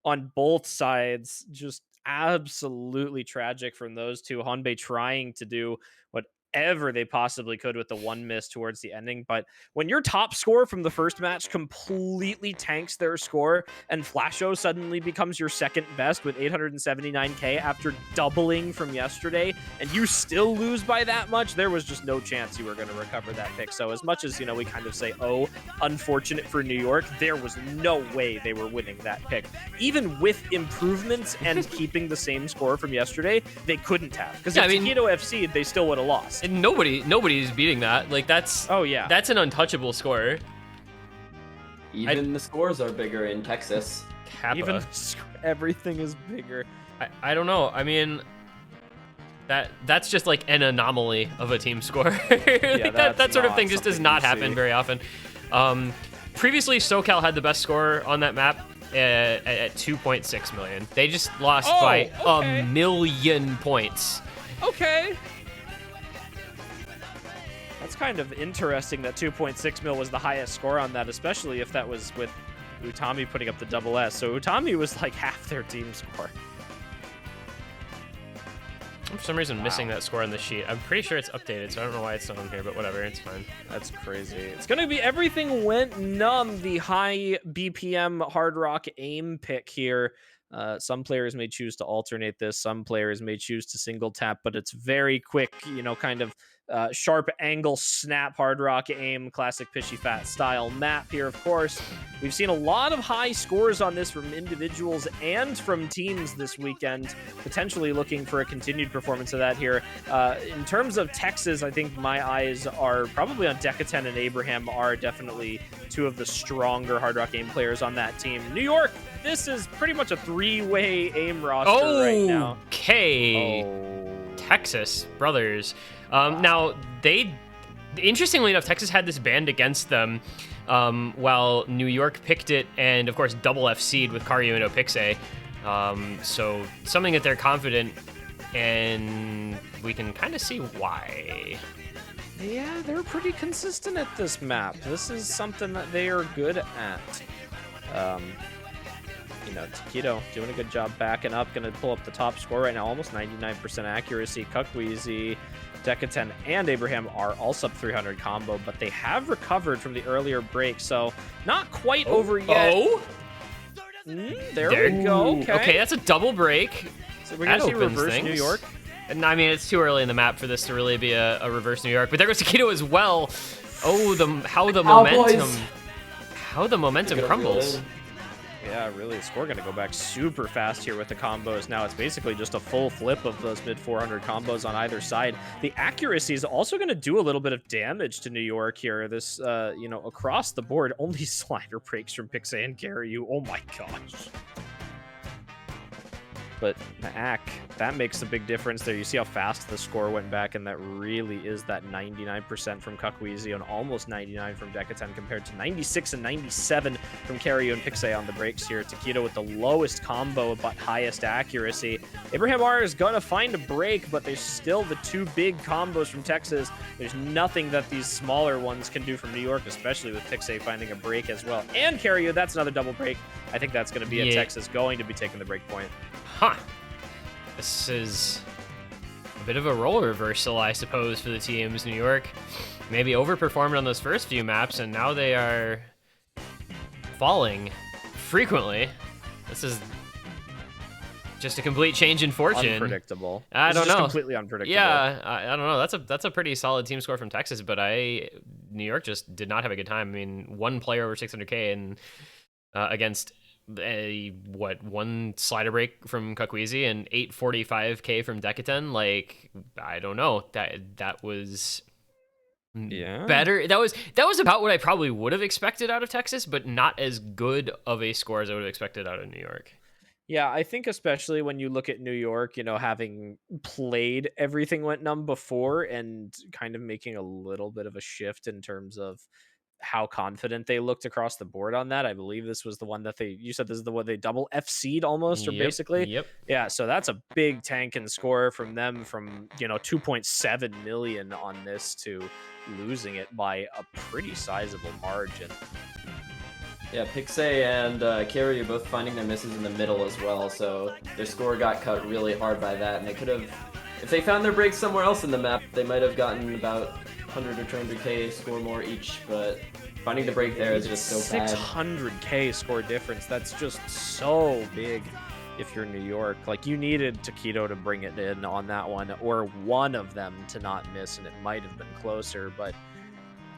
[SPEAKER 2] on both sides. Just absolutely tragic from those two. Hanbei trying to do what whatever they possibly could with the one miss towards the ending. But when your top scorer from the first match completely tanks their score and Flasho suddenly becomes your second best with 879k after doubling from yesterday, and you still lose by that much, there was just no chance you were going to recover that pick. So as much as, we kind of say, oh, unfortunate for New York, there was no way they were winning that pick. Even with improvements and keeping the same score from yesterday, they couldn't have. Because if Taquito FC, they still would have lost.
[SPEAKER 1] And nobody's beating that. Like, that's that's an untouchable score.
[SPEAKER 3] Even the scores are bigger in Texas.
[SPEAKER 1] Kappa.
[SPEAKER 2] Even everything is bigger.
[SPEAKER 1] I don't know. I mean, that's just like an anomaly of a team score. That sort of thing just does not happen very often. Previously, SoCal had the best score on that map at 2.6 million. They just lost by a million points.
[SPEAKER 2] Okay. That's kind of interesting that 2.6 mil was the highest score on that, especially if that was with Utami putting up the double S. So Utami was like half their team score.
[SPEAKER 1] I'm for some reason missing that score on the sheet. I'm pretty sure it's updated, so I don't know why it's not on here, but whatever, it's fine.
[SPEAKER 2] That's crazy. It's going to be Everything Went Numb, the high BPM Hard Rock aim pick here. Some players may choose to alternate this. Some players may choose to single tap, but it's very quick, kind of sharp angle snap Hard Rock aim, classic Pishy Fat style map here, of course. We've seen a lot of high scores on this from individuals and from teams this weekend, potentially looking for a continued performance of that here. In terms of Texas, I think my eyes are probably on Decatan and Abraham are definitely two of the stronger Hard Rock aim players on that team. New York, this is pretty much a three-way aim roster right now.
[SPEAKER 1] Okay. Texas brothers. Now, interestingly enough, Texas had this banned against them while New York picked it and, of course, double FC'd with Karyu and Opixe. So something that they're confident, and we can kind of see why.
[SPEAKER 2] Yeah, they're pretty consistent at this map. This is something that they are good at. Taquito doing a good job backing up, going to pull up the top score right now, almost 99% accuracy. Cuckweezy, Decatan, and Abraham are all sub 300 combo, but they have recovered from the earlier break, so not quite over yet. There we go.
[SPEAKER 1] Okay, that's a double break.
[SPEAKER 2] So we're going to see reverse New York.
[SPEAKER 1] And I mean, it's too early in the map for this to really be a reverse New York, but there goes Taquito as well. Oh, how the momentum crumbles.
[SPEAKER 2] Yeah, really, the score going to go back super fast here with the combos. Now it's basically just a full flip of those mid 400 combos on either side. The accuracy is also going to do a little bit of damage to New York here. This, across the board, only slider breaks from Pixe and Karyu. Oh my gosh. But Mac, that makes a big difference there. You see how fast the score went back, and that really is that 99% from Cuckweezy and almost 99 from Decatan compared to 96 and 97 from Karyu and Pixe on the breaks here. Taquito with the lowest combo but highest accuracy. Abraham R is going to find a break, but there's still the two big combos from Texas. There's nothing that these smaller ones can do from New York, especially with Pixe finding a break as well. And Karyu, that's another double break. I think that's going to be a Texas going to be taking the break point.
[SPEAKER 1] Huh. This is a bit of a role reversal, I suppose, for the teams. New York maybe overperformed on those first few maps, and now they are falling frequently. This is just a complete change in fortune.
[SPEAKER 2] Unpredictable.
[SPEAKER 1] I don't know.
[SPEAKER 2] Completely unpredictable.
[SPEAKER 1] Yeah, I don't know. That's a pretty solid team score from Texas, but New York just did not have a good time. I mean, one player over 600k and against one slider break from Cuckweezy and 845k from Decatan. Like, I don't know, that was better. That was about what I probably would have expected out of Texas, but not as good of a score as I would have expected out of New York.
[SPEAKER 2] Yeah, I think especially when you look at New York, having played Everything Went Numb before and kind of making a little bit of a shift in terms of how confident they looked across the board on that. I believe this was the one that you said this is the one they double FC'd almost, or basically.
[SPEAKER 1] Yep.
[SPEAKER 2] Yeah, so that's a big tank and score from them from, 2.7 million on this to losing it by a pretty sizable margin.
[SPEAKER 3] Yeah, Pixe and Karyu are both finding their misses in the middle as well, so their score got cut really hard by that, and they could have if they found their breaks somewhere else in the map, they might have gotten about 100 or 200k score more each, but finding the break there is just so bad.
[SPEAKER 2] 600k score difference. That's just so big if you're New York. Like, you needed Taquito to bring it in on that one, or one of them to not miss, and it might have been closer, but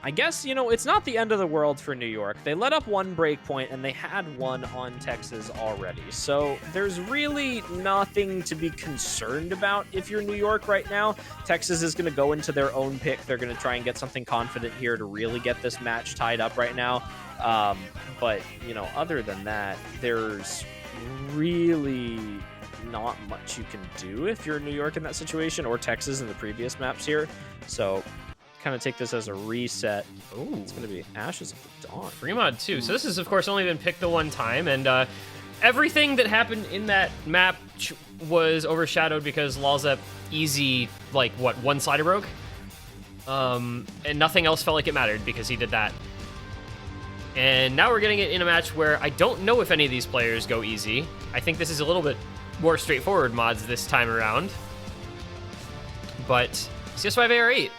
[SPEAKER 2] I guess, you know, it's not the end of the world for New York. They let up one break point, and they had one on Texas already. So there's really nothing to be concerned about if you're New York right now. Texas is going to go into their own pick. They're going to try and get something confident here to really get this match tied up right now. But, you know, other than that, there's really not much you can do if you're New York in that situation, or Texas in the previous maps here. So kind of take this as a reset. Oh, it's going to be Ashes of the Dawn.
[SPEAKER 1] Free mod too. So this has, of course, only been picked the one time, and everything that happened in that map was overshadowed because Lalzep easy, like, what, one slider broke? And nothing else felt like it mattered because he did that. And now we're getting it in a match where I don't know if any of these players go easy. I think this is a little bit more straightforward mods this time around. But CS5 AR8.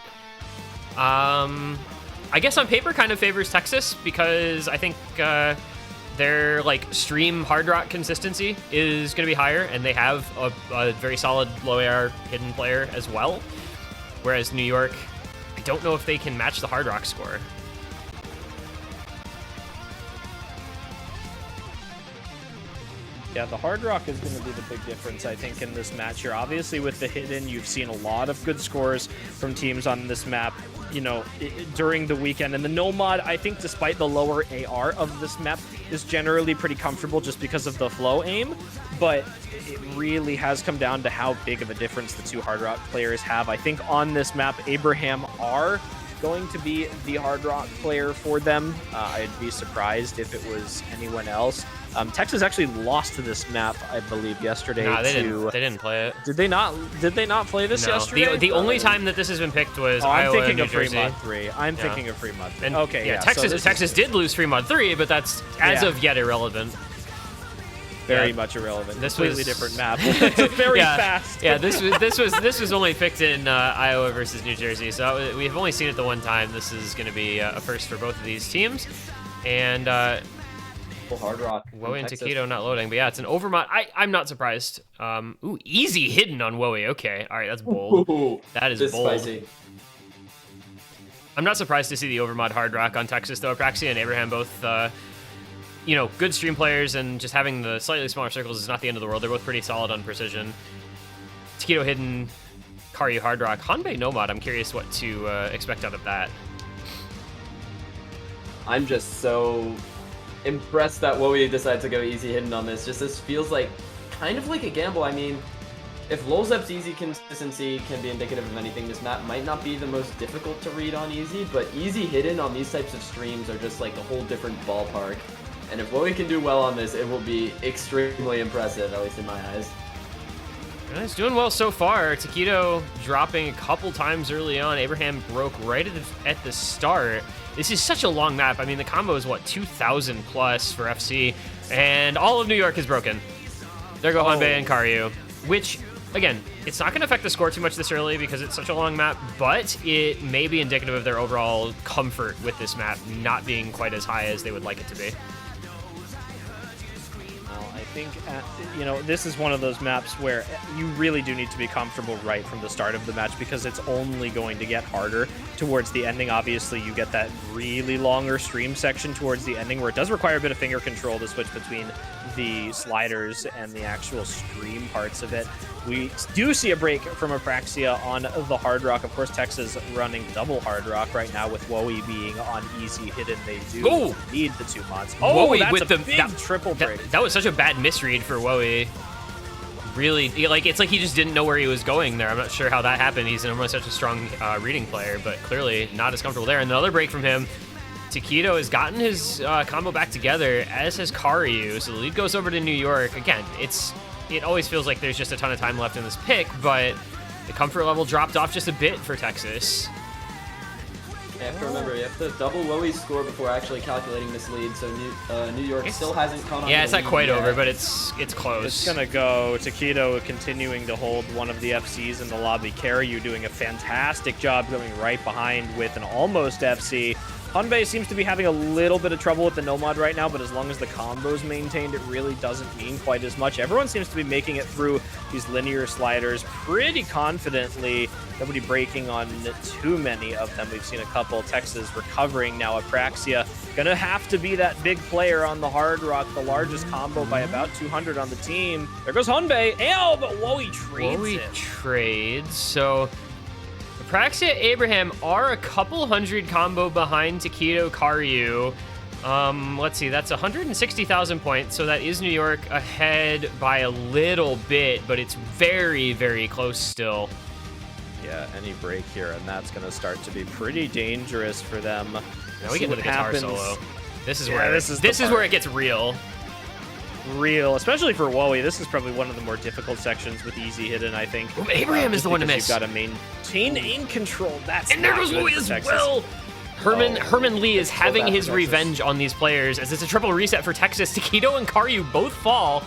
[SPEAKER 1] I guess on paper kind of favors Texas because I think their like stream hard rock consistency is going to be higher, and they have a very solid low AR hidden player as well. Whereas New York, I don't know if they can match the hard rock score.
[SPEAKER 2] Yeah, the hard rock is going to be the big difference, I think, in this match here. Obviously, with the hidden, you've seen a lot of good scores from teams on this map, you know, during the weekend. And the no mod, I think, despite the lower AR of this map, is generally pretty comfortable just because of the flow aim. But it really has come down to how big of a difference the two hard rock players have. I think on this map, Abraham are going to be the hard rock player for them. I'd be surprised if it was anyone else. Texas actually lost to this map, I believe, yesterday.
[SPEAKER 1] No, they didn't play it.
[SPEAKER 2] Did they not? Did they not play this yesterday?
[SPEAKER 1] The only time that this has been picked was
[SPEAKER 2] I'm
[SPEAKER 1] Iowa,
[SPEAKER 2] thinking
[SPEAKER 1] New
[SPEAKER 2] of
[SPEAKER 1] Jersey.
[SPEAKER 2] Fremont 3. I'm thinking of Fremont 3.
[SPEAKER 1] And,
[SPEAKER 2] okay, yeah.
[SPEAKER 1] Texas did lose Fremont 3, but that's as of yet irrelevant.
[SPEAKER 2] Very much irrelevant.
[SPEAKER 1] This
[SPEAKER 2] completely
[SPEAKER 1] was
[SPEAKER 2] different map. It's very fast.
[SPEAKER 1] Yeah, this was only picked in Iowa versus New Jersey, so we've only seen it the one time. This is going to be a first for both of these teams, and
[SPEAKER 3] hard rock.
[SPEAKER 1] Wowie and Taquito not loading, but yeah, it's an overmod. I'm not surprised. Ooh, easy hidden on Wowie. Okay, all right, that's bold.
[SPEAKER 3] Ooh,
[SPEAKER 1] that is bold. Spicy. I'm not surprised to see the overmod hard rock on Texas though. Apraxia and Abraham both. You know, good stream players, and just having the slightly smaller circles is not the end of the world. They're both pretty solid on precision. Taquito hidden, Karyu hard rock, Hanbei no mod. I'm curious what to expect out of that.
[SPEAKER 3] I'm just so impressed that Wowie decided to go easy hidden on this. Just this feels like kind of like a gamble. I mean, if Lolzep's easy consistency can be indicative of anything, this map might not be the most difficult to read on easy, but easy hidden on these types of streams are just like a whole different ballpark. And if Wowie can do well on this, it will be extremely impressive, at least in my eyes.
[SPEAKER 1] And he's doing well so far. Taquito dropping a couple times early on. Abraham broke right at the start. This is such a long map. I mean, the combo is, what, 2,000 plus for FC, and all of New York is broken. There go Hanbei and Karyu, which, again, it's not going to affect the score too much this early because it's such a long map, but it may be indicative of their overall comfort with this map not being quite as high as they would like it to be.
[SPEAKER 2] I think, you know, this is one of those maps where you really do need to be comfortable right from the start of the match because it's only going to get harder towards the ending. Obviously, you get that really longer stream section towards the ending where it does require a bit of finger control to switch between the sliders and the actual stream parts of it. We do see a break from Apraxia on the hard rock. Of course, Texas running double hard rock right now with Wowie being on easy hidden. They do need the two mods.
[SPEAKER 1] Wowie
[SPEAKER 2] that's
[SPEAKER 1] with
[SPEAKER 2] a big triple break.
[SPEAKER 1] That was such a bad misread for Wowie. Really, like, it's like he just didn't know where he was going there. I'm not sure how that happened. He's normally such a strong reading player, but clearly not as comfortable there. And another break from him. Taquito has gotten his combo back together, as has Karyu. So the lead goes over to New York. Again, it always feels like there's just a ton of time left in this pick, but the comfort level dropped off just a bit for Texas.
[SPEAKER 3] You have to remember, you have to double Woe's score before actually calculating this lead, so New York still hasn't caught on.
[SPEAKER 1] Yeah,
[SPEAKER 3] to
[SPEAKER 1] it's
[SPEAKER 3] the
[SPEAKER 1] not
[SPEAKER 3] lead
[SPEAKER 1] quite
[SPEAKER 3] yet.
[SPEAKER 1] over, but it's close.
[SPEAKER 2] It's gonna go Taquito continuing to hold one of the FCs in the lobby. Karyu doing a fantastic job going right behind with an almost FC. Hanbei seems to be having a little bit of trouble with the Nomad right now, but as long as the combo's maintained, it really doesn't mean quite as much. Everyone seems to be making it through these linear sliders pretty confidently. Nobody breaking on too many of them. We've seen a couple. Texas recovering now. Apraxia gonna have to be that big player on the Hard Rock, the largest combo by about 200 on the team. There goes Hanbei. Oh, but Woe trades it.
[SPEAKER 1] Trades. So Apraxia, Abraham are a couple hundred combo behind Taquito, Karyu. Let's see, that's 160,000 points, so that is New York ahead by a little bit, but it's very, very close still.
[SPEAKER 2] Yeah, any break here, and that's going to start to be pretty dangerous for them.
[SPEAKER 1] Now we get to the guitar solo. This is where
[SPEAKER 2] this
[SPEAKER 1] is where it gets real.
[SPEAKER 2] Real, especially for Woe. This is probably one of the more difficult sections with Easy Hidden, I think.
[SPEAKER 1] Well, Abraham is the one to miss.
[SPEAKER 2] You've got to maintain aim control. That's
[SPEAKER 1] And there goes Woe as well. Herman Lee is having his revenge on these players as it's a triple reset for Texas. Taquito and Karyu both fall,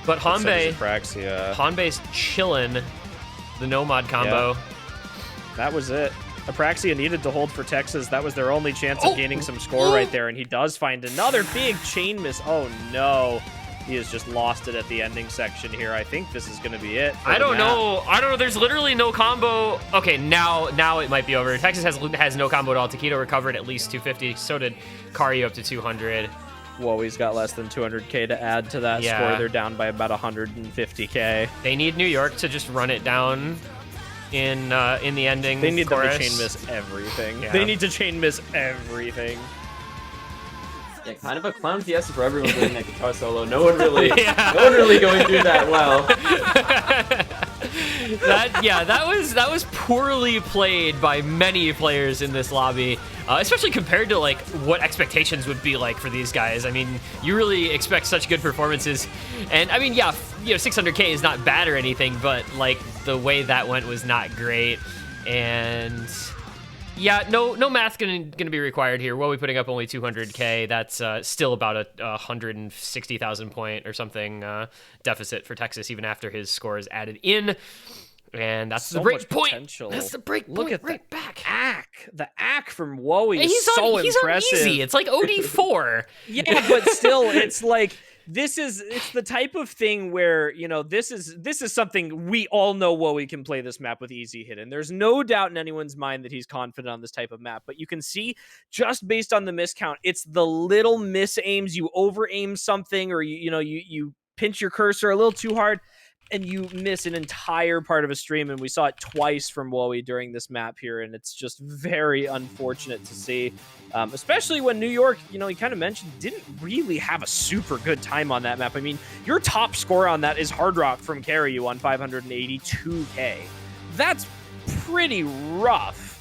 [SPEAKER 1] but Hanbei's chilling the Nomad combo.
[SPEAKER 2] Yeah. That was it. Apraxia needed to hold for Texas. That was their only chance of gaining some score right there, and he does find another big chain miss. Oh no. He has just lost it at the ending section here. I think this is going to be it.
[SPEAKER 1] I don't know. There's literally no combo. Okay, now it might be over. Texas has no combo at all. Taquito recovered at least 250. So did Karyu up to 200.
[SPEAKER 2] Whoa, he's got less than 200k to add to that score. They're down by about 150k.
[SPEAKER 1] They need New York to just run it down in the ending.
[SPEAKER 2] They need
[SPEAKER 1] chorus.
[SPEAKER 2] them to chain miss everything.
[SPEAKER 1] Yeah.
[SPEAKER 2] They need to chain miss everything.
[SPEAKER 3] Yeah, kind of a clown fiesta for everyone doing that guitar solo. No one really going through that well.
[SPEAKER 1] that was poorly played by many players in this lobby, especially compared to like what expectations would be like for these guys. I mean, you really expect such good performances, and I mean, 600k is not bad or anything, but like the way that went was not great, and. Yeah, no math gonna be required here. Woe putting up only 200k. That's still about a 160,000 point or something deficit for Texas, even after his score is added in. And that's the break point.
[SPEAKER 2] Potential.
[SPEAKER 1] That's the break point.
[SPEAKER 2] Look at
[SPEAKER 1] right back.
[SPEAKER 2] The ack from Woe is
[SPEAKER 1] He's
[SPEAKER 2] impressive.
[SPEAKER 1] on easy. It's like OD4.
[SPEAKER 2] Yeah, but still, it's like it's the type of thing where, this is something we all know Woe can play this map with Easy Hidden. There's no doubt in anyone's mind that he's confident on this type of map, but you can see just based on the miscount, it's the little miss aims. You over aim something, or you pinch your cursor a little too hard, and you miss an entire part of a stream, and we saw it twice from Woe during this map here, and it's just very unfortunate to see, especially when New York, he kind of mentioned, didn't really have a super good time on that map. I mean, your top score on that is Hard Rock from Karyu on 582k. That's pretty rough.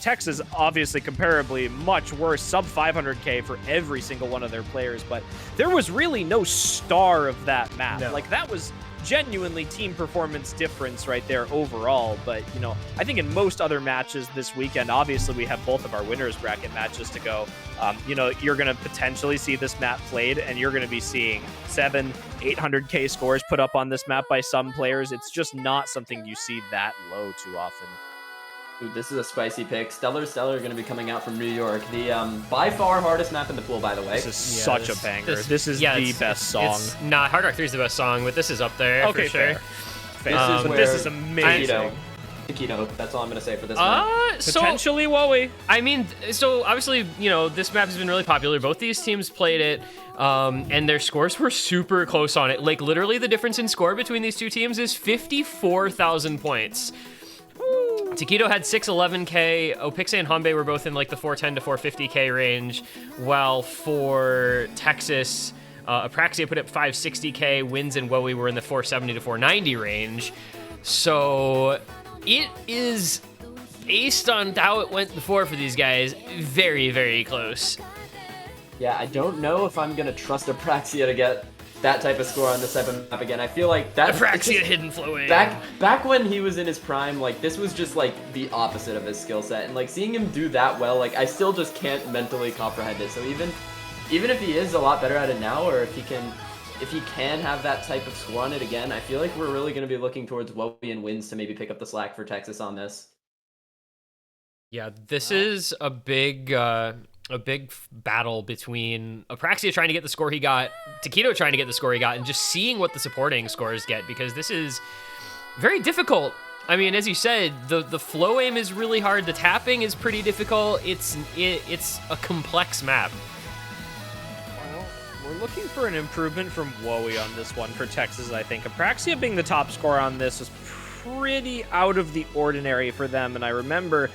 [SPEAKER 2] Texas obviously comparably much worse, sub 500k for every single one of their players, but there was really no star of that map.
[SPEAKER 1] No.
[SPEAKER 2] Like, that was genuinely team performance difference right there overall. But I think in most other matches this weekend, obviously we have both of our winners bracket matches to go. You're going to potentially see this map played, and you're going to be seeing 700-800k scores put up on this map by some players. It's just not something you see that low too often.
[SPEAKER 3] Ooh, this is a spicy pick. Stellar are going to be coming out from New York. The by far hardest map in the pool, by the way.
[SPEAKER 2] This is such a banger. This is the best song.
[SPEAKER 1] Hard Rock 3 is the best song, but this is up there for sure.
[SPEAKER 2] Fair. But this is amazing.
[SPEAKER 3] Taquito, that's all I'm going to say for this one.
[SPEAKER 2] Potentially Woe.
[SPEAKER 1] I mean, so obviously, this map has been really popular. Both these teams played it, and their scores were super close on it. Like, literally, the difference in score between these two teams is 54,000 points. Taquito had 611k. Opixe and Hanbei were both in like the 410 to 450k range, while for Texas, Apraxia put up 560k. Wins and Woe were in the 470 to 490 range. So it is, based on how it went before for these guys, very, very close.
[SPEAKER 3] Yeah, I don't know if I'm going to trust Apraxia to get that type of score on this type of map again. I feel like that
[SPEAKER 1] Apraxia hidden flowing.
[SPEAKER 3] back when he was in his prime, like this was just like the opposite of his skill set, and like seeing him do that well, like I still just can't mentally comprehend it. So even if he is a lot better at it now, or if he can have that type of score on it again, I feel like we're really going to be looking towards Wowie and Wins to maybe pick up the slack for Texas on this.
[SPEAKER 1] Yeah, this is a big battle between Apraxia trying to get the score he got, Taquito trying to get the score he got, and just seeing what the supporting scores get, because this is very difficult. I mean, as you said, the flow aim is really hard. The tapping is pretty difficult. It's a complex map.
[SPEAKER 2] Well, we're looking for an improvement from Wowie on this one for Texas, I think. Apraxia being the top scorer on this is pretty out of the ordinary for them, and I remember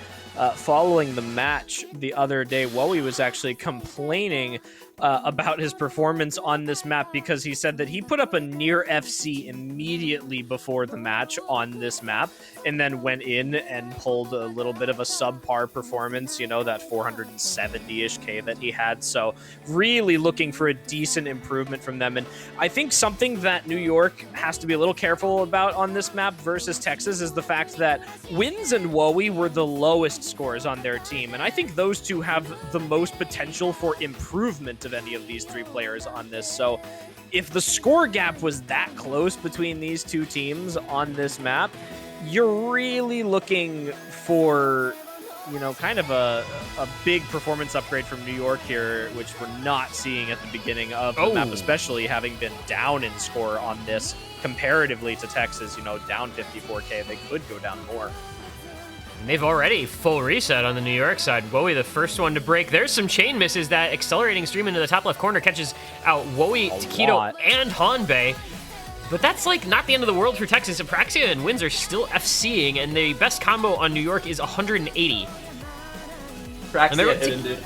[SPEAKER 2] following the match the other day, Wowie was actually complaining about his performance on this map because he said that he put up a near FC immediately before the match on this map and then went in and pulled a little bit of a subpar performance, you know, that 470-ish K that he had. So really looking for a decent improvement from them. And I think something that New York has to be a little careful about on this map versus Texas is the fact that Wins and Wowie were the lowest scores on their team. And I think those two have the most potential for improvement of any of these three players on this. So if the score gap was that close between these two teams on this map, you're really looking for, you know, kind of a big performance upgrade from New York here, which we're not seeing at the beginning of the map, especially having been down in score on this comparatively to Texas, you know, down 54K. They could go down more.
[SPEAKER 1] And they've already full reset on the New York side. Wowie, the first one to break. There's some chain misses. That accelerating stream into the top left corner catches out Wowie, Taquito, and Hanbei. But that's like not the end of the world for Texas. Apraxia and Wins are still FCing, and the best combo on New York is 180.
[SPEAKER 3] Apraxia, dude.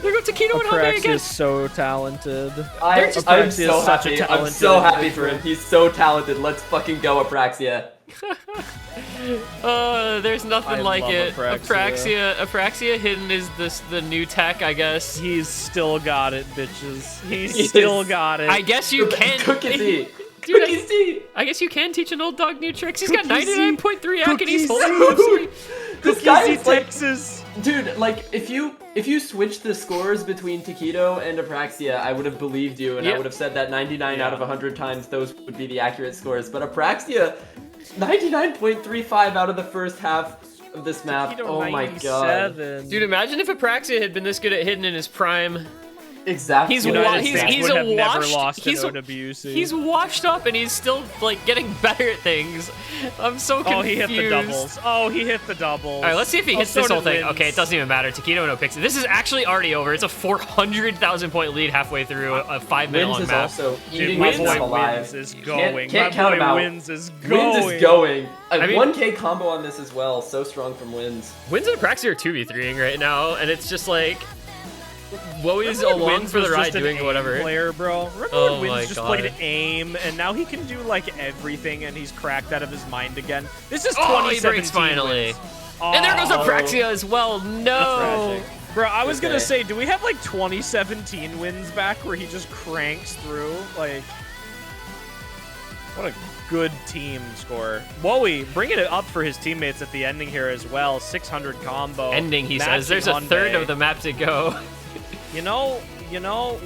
[SPEAKER 1] There go Taquito and Hanbei again.
[SPEAKER 2] Is so talented.
[SPEAKER 3] I'm so happy. I'm so happy for him. He's so talented. Let's fucking go, Apraxia.
[SPEAKER 1] There's nothing like it. Apraxia hidden is the new tech, I guess.
[SPEAKER 2] He's still got it, bitches. He's still got it.
[SPEAKER 1] I guess you can.
[SPEAKER 3] Cookie
[SPEAKER 1] Dude, I guess you can teach an old dog new tricks. He's got 99.3 AC and he's holding
[SPEAKER 3] this guy is like,
[SPEAKER 2] Texas.
[SPEAKER 3] Dude, like if you switch the scores between Taquito and Apraxia, I would have believed you, and I would have said that 99 out of 100 times those would be the accurate scores. But Apraxia, 99.35 out of the first half of this map.
[SPEAKER 2] Taquito,
[SPEAKER 3] oh
[SPEAKER 2] 97.
[SPEAKER 3] my god.
[SPEAKER 1] Dude, imagine if Apraxia had been this good at hidden in his prime.
[SPEAKER 3] Exactly.
[SPEAKER 1] He's washed up and he's still like getting better at things. I'm so confused.
[SPEAKER 2] Oh, he hit the doubles.
[SPEAKER 1] All right, let's see if he hits this whole thing. Okay, it doesn't even matter. Taquito no picks it. This is actually already over. It's a 400,000 point lead halfway through a 5 minute long map.
[SPEAKER 3] Wins is also eating
[SPEAKER 2] Wins
[SPEAKER 3] alive.
[SPEAKER 2] is going.
[SPEAKER 3] Can't count him out.
[SPEAKER 2] Wins is going.
[SPEAKER 3] Wins is going. A 1K combo on this as well. So strong from Wins.
[SPEAKER 1] Wins and Apraxia are 2v3ing right now, and it's just like Wowie's along for the ride doing whatever.
[SPEAKER 2] Player, bro. Remember when Wins just played aim, and now he can do like everything, and he's cracked out of his mind again. This is 2017
[SPEAKER 1] he breaks finally. And there goes Apraxia as well. No.
[SPEAKER 2] Bro, I was gonna say, do we have like 2017 Wins back where he just cranks through? Like, what a good team score. Wowie bringing it up for his teammates at the ending here as well. 600 combo.
[SPEAKER 1] Ending, he says. There's a third of the map to go.
[SPEAKER 2] You know,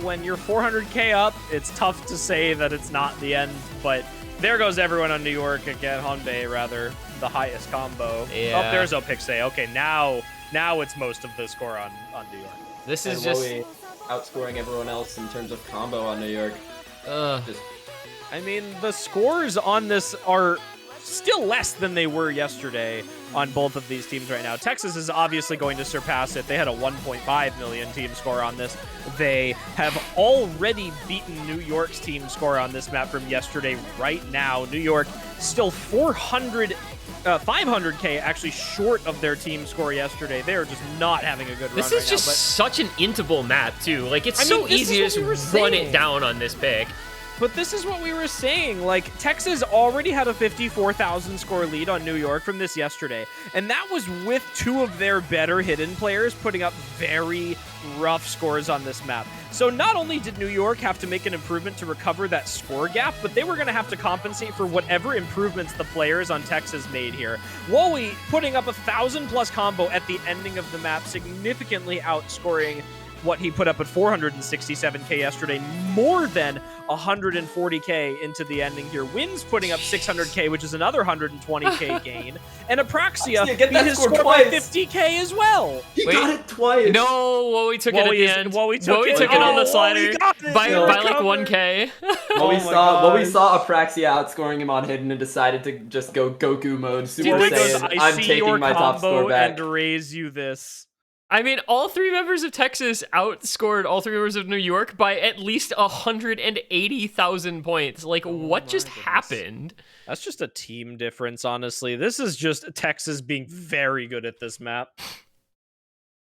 [SPEAKER 2] when you're 400k up, it's tough to say that it's not the end, but there goes everyone on New York again. Hanbei, rather, the highest combo.
[SPEAKER 1] Yeah.
[SPEAKER 2] Oh, there's Opixay. Okay, now it's most of the score on New York.
[SPEAKER 1] This is
[SPEAKER 3] and
[SPEAKER 1] just
[SPEAKER 3] Wowie outscoring everyone else in terms of combo on New York.
[SPEAKER 2] I mean, the scores on this are still less than they were yesterday on both of these teams right now. Texas is obviously going to surpass it. They had a 1.5 million team score on this. They have already beaten New York's team score on this map from yesterday right now. New York still 500k actually short of their team score yesterday. They're just not having a good run.
[SPEAKER 1] This is just such an intable map too. Like it's so easy to just run it down on this pick.
[SPEAKER 2] But this is what we were saying. Like, Texas already had a 54,000 score lead on New York from this yesterday. And that was with two of their better hidden players putting up very rough scores on this map. So not only did New York have to make an improvement to recover that score gap, but they were going to have to compensate for whatever improvements the players on Texas made here. Wowie putting up 1,000+ combo at the ending of the map, significantly outscoring what he put up at 467k yesterday, more than 140k into the ending here. Wins putting up 600k, which is another 120k gain. And Apraxia beat his score by 50k as well.
[SPEAKER 3] He got it twice.
[SPEAKER 1] No, Wowie took it at the end.
[SPEAKER 2] Wowie
[SPEAKER 1] took it on the slider by like 1k.
[SPEAKER 3] We saw Apraxia outscoring him on hidden and decided to just go Goku mode, Super Saiyan. I'm taking my top score back.
[SPEAKER 2] And raise you this.
[SPEAKER 1] I mean, all three members of Texas outscored all three members of New York by at least 180,000 points. Like, what just happened?
[SPEAKER 2] That's just a team difference, honestly. This is just Texas being very good at this map.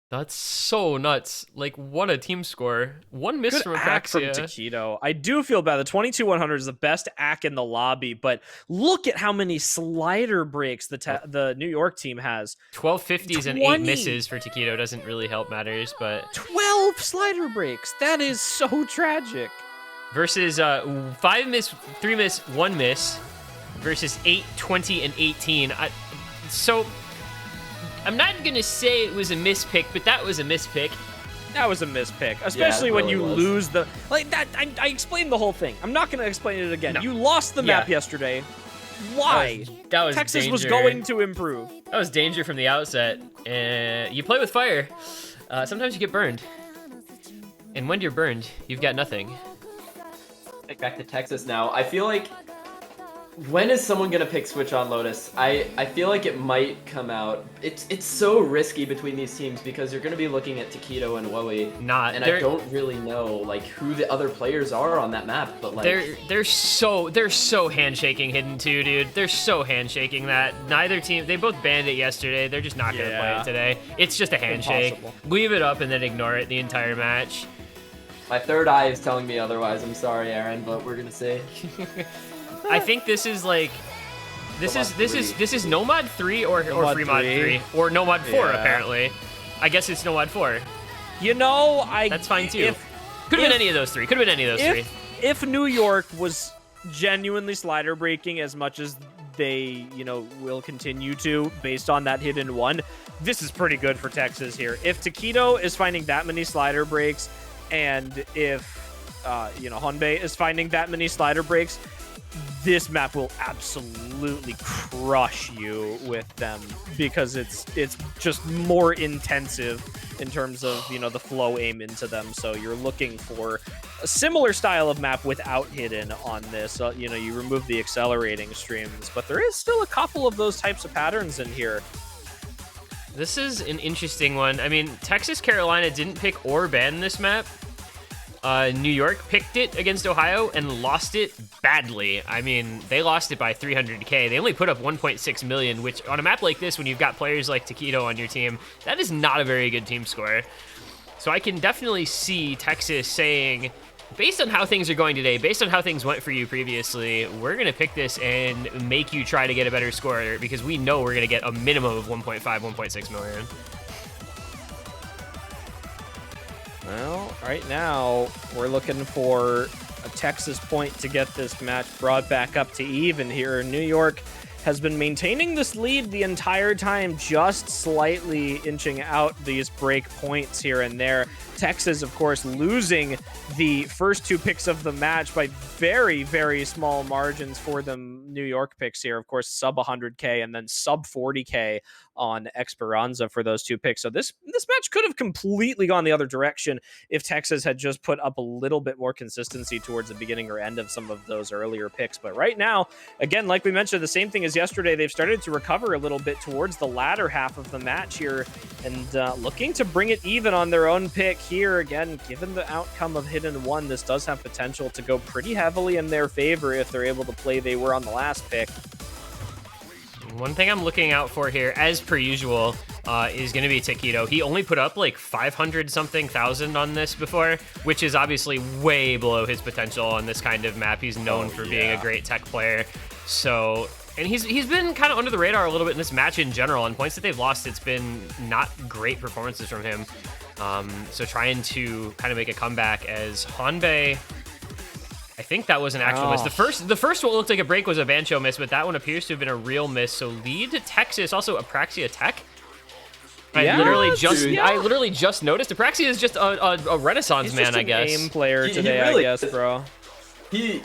[SPEAKER 1] That's so nuts. Like, what a team score. One miss
[SPEAKER 2] Good
[SPEAKER 1] from
[SPEAKER 2] act from
[SPEAKER 1] Apraxia.
[SPEAKER 2] Taquito. I do feel bad. The 22-100 is the best act in the lobby, but look at how many slider breaks the New York team has.
[SPEAKER 1] 12 50s and 8 misses for Taquito doesn't really help matters, but
[SPEAKER 2] 12 slider breaks. That is so tragic.
[SPEAKER 1] Versus 5 miss, 3 miss, 1 miss versus 8, 20, and 18. So I'm not going to say it was a mispick, but that was a mispick.
[SPEAKER 2] That was a mispick, especially when you lose the... Like, that, I explained the whole thing. I'm not going to explain it again. No. You lost the map yesterday. Why?
[SPEAKER 1] That was
[SPEAKER 2] Texas
[SPEAKER 1] danger.
[SPEAKER 2] was going to improve.
[SPEAKER 1] That was danger from the outset. You play with fire. Sometimes you get burned. And when you're burned, you've got nothing.
[SPEAKER 3] Back to Texas now. I feel like... When is someone gonna pick Switch on Lotus? I feel like it might come out. It's so risky between these teams because you're gonna be looking at Taquito and Wowie. And I don't really know like who the other players are on that map, but like
[SPEAKER 1] they're so handshaking hidden too, dude. They're so handshaking that neither team, they both banned it yesterday. They're just not gonna play it today. It's just a handshake.
[SPEAKER 2] Impossible.
[SPEAKER 1] Leave it up and then ignore it the entire match.
[SPEAKER 3] My third eye is telling me otherwise. I'm sorry, Aaron, but we're gonna say.
[SPEAKER 1] I think this is like this is No Mod 3 or Free Mod 3 or No Mod 4 apparently. I guess it's No Mod 4.
[SPEAKER 2] You know,
[SPEAKER 1] that's fine too. Could have been any of those three. Could have been any of those three.
[SPEAKER 2] If New York was genuinely slider breaking as much as they, will continue to based on that hidden one, this is pretty good for Texas here. If Taquito is finding that many slider breaks and if Honbei is finding that many slider breaks, this map will absolutely crush you with them because it's just more intensive in terms of the flow aim into them. So you're looking for a similar style of map without hidden on this. You remove the accelerating streams, but there is still a couple of those types of patterns in here.
[SPEAKER 1] This is an interesting one. I mean, Texas Carolina didn't pick or ban this map. New York picked it against Ohio and lost it badly. I mean, they lost it by 300k. They only put up 1.6 million, which on a map like this, when you've got players like Taquito on your team, that is not a very good team score. So I can definitely see Texas saying, based on how things are going today, based on how things went for you previously, we're going to pick this and make you try to get a better score because we know we're going to get a minimum of 1.5, 1.6 million.
[SPEAKER 2] Well, right now, we're looking for a Texas point to get this match brought back up to even here. New York has been maintaining this lead the entire time, just slightly inching out these break points here and there. Texas, of course, losing the first two picks of the match by very, very small margins for the New York picks here. Of course, sub 100k and then sub 40k on Esperanza for those two picks. So this match could have completely gone the other direction if Texas had just put up a little bit more consistency towards the beginning or end of some of those earlier picks. But right now, again, like we mentioned, the same thing as yesterday, they've started to recover a little bit towards the latter half of the match here and looking to bring it even on their own pick here. Again, given the outcome of Hidden 1, this does have potential to go pretty heavily in their favor if they're able to play they were on the last pick.
[SPEAKER 1] One thing I'm looking out for here, as per usual, is going to be Taquito. He only put up like 500-something thousand on this before, which is obviously way below his potential on this kind of map. He's known for being a great tech player. So, and he's been kind of under the radar a little bit in this match in general. On points that they've lost, it's been not great performances from him. So trying to kind of make a comeback as Hanbei, I think that was an actual miss. The first what looked like a break was a Bancho miss, but that one appears to have been a real miss. So lead to Texas, also Apraxia Tech. I literally just noticed. Apraxia is just a Renaissance man, I guess.
[SPEAKER 2] He's just an aim player today,
[SPEAKER 3] really
[SPEAKER 2] I guess, bro.
[SPEAKER 3] He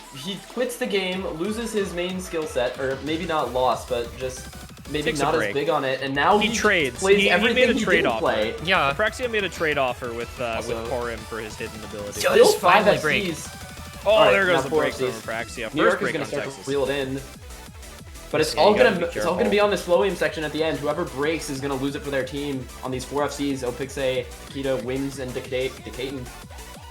[SPEAKER 3] quits the game, loses his main skill set, or maybe not lost, but just maybe not as big on it, and now he
[SPEAKER 2] trades.
[SPEAKER 3] Plays
[SPEAKER 2] he
[SPEAKER 3] everything
[SPEAKER 2] made a trade offer.
[SPEAKER 3] Play.
[SPEAKER 1] Yeah.
[SPEAKER 2] Apraxia made a trade offer with Korim for his hidden ability.
[SPEAKER 1] Still this finally break.
[SPEAKER 2] Oh,
[SPEAKER 3] right,
[SPEAKER 2] there goes the
[SPEAKER 3] four
[SPEAKER 2] break from
[SPEAKER 3] FCs.
[SPEAKER 2] Apraxia.
[SPEAKER 3] New York
[SPEAKER 2] First
[SPEAKER 3] is
[SPEAKER 2] break
[SPEAKER 3] gonna
[SPEAKER 2] on
[SPEAKER 3] start
[SPEAKER 2] Texas.
[SPEAKER 3] to reel it in. But it's
[SPEAKER 2] Yeah,
[SPEAKER 3] all
[SPEAKER 2] you gotta
[SPEAKER 3] gonna
[SPEAKER 2] be
[SPEAKER 3] it's all gonna
[SPEAKER 2] careful.
[SPEAKER 3] be on this Flowium section at the end. Whoever breaks is gonna lose it for their team on these 4 FCs. Opixe, Taquito, Wings, and Decaton.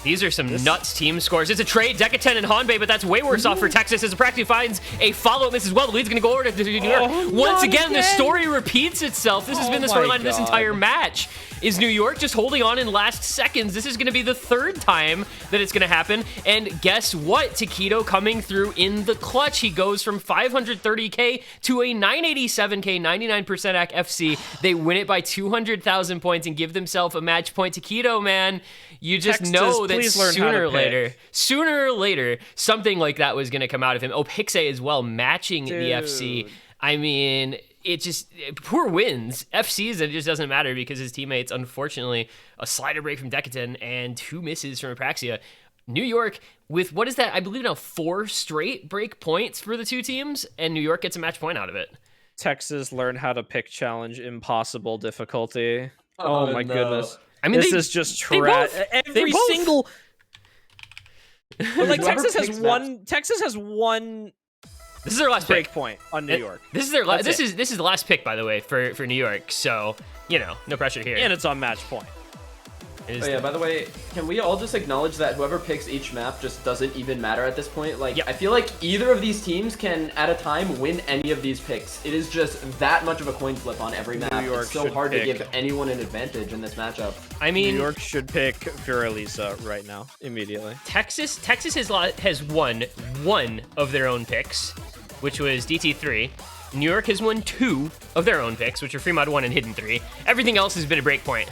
[SPEAKER 1] These are some nuts team scores. It's a trade, Decaten and Hanbei, but that's way worse off for Texas as Apraxia finds a follow-up miss as well. The lead's going to go over to New York. Once again, the story repeats itself. This has been the storyline of this entire match. Is New York just holding on in last seconds? This is going to be the 3rd time that it's going to happen. And guess what? Taquito coming through in the clutch. He goes from 530k to a 987k, 99% AC FC. They win it by 200,000 points and give themselves a match point. Taquito, man, you just
[SPEAKER 2] Texas,
[SPEAKER 1] know that sooner or later, something like that was going to come out of him. Opixe as well, matching the FC. I mean, it just, poor wins. FCs, it just doesn't matter because his teammates, unfortunately, a slider break from Decaton and 2 misses from Apraxia. New York, with what is that? I believe now 4 straight break points for the 2 teams, and New York gets a match point out of it.
[SPEAKER 2] Texas learned how to pick challenge impossible difficulty. Oh my goodness.
[SPEAKER 1] I mean,
[SPEAKER 2] this is just trash. Every single. But like Texas has one. Texas has one.
[SPEAKER 1] This is their last
[SPEAKER 2] break
[SPEAKER 1] pick.
[SPEAKER 2] point on New York.
[SPEAKER 1] This is their last. This is the last pick, by the way, for New York. So no pressure here.
[SPEAKER 2] And it's on match point.
[SPEAKER 3] Oh yeah, by the way, can we all just acknowledge that whoever picks each map just doesn't even matter at this point? Like, I feel like either of these teams can, at a time, win any of these picks. It is just that much of a coin flip on every map. It's so hard to give anyone an advantage in this matchup.
[SPEAKER 2] I mean, New York should pick Fiorelisa right now, immediately.
[SPEAKER 1] Texas has won 1 of their own picks, which was DT3. New York has won 2 of their own picks, which are Fremod 1 and Hidden 3. Everything else has been a break point.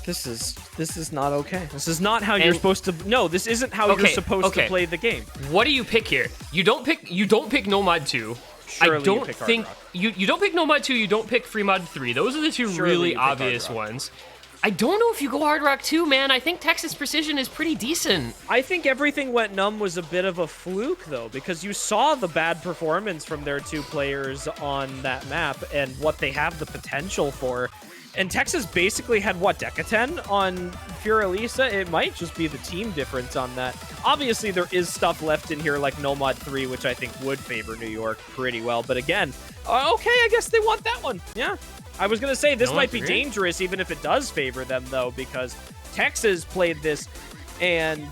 [SPEAKER 2] This is not okay. This is not how you're supposed to. No, this isn't how you're supposed to play the game.
[SPEAKER 1] What do you pick here? You don't pick Nomad 2.
[SPEAKER 2] Surely
[SPEAKER 1] I don't think you don't pick Nomad 2. You don't pick Fremod 3. Those are the 2 really obvious ones. I don't know if you go Hard Rock 2, man. I think Texas Precision is pretty decent.
[SPEAKER 2] I think Everything Went Numb was a bit of a fluke, though, because you saw the bad performance from their 2 players on that map and what they have the potential for. And Texas basically had, Decaten on Fiorelisa? It might just be the team difference on that. Obviously, there is stuff left in here like Nomad 3, which I think would favor New York pretty well. But again, okay, I guess they want that one. Yeah. I was going to say, this might be dangerous, even if it does favor them, though, because Texas played this, and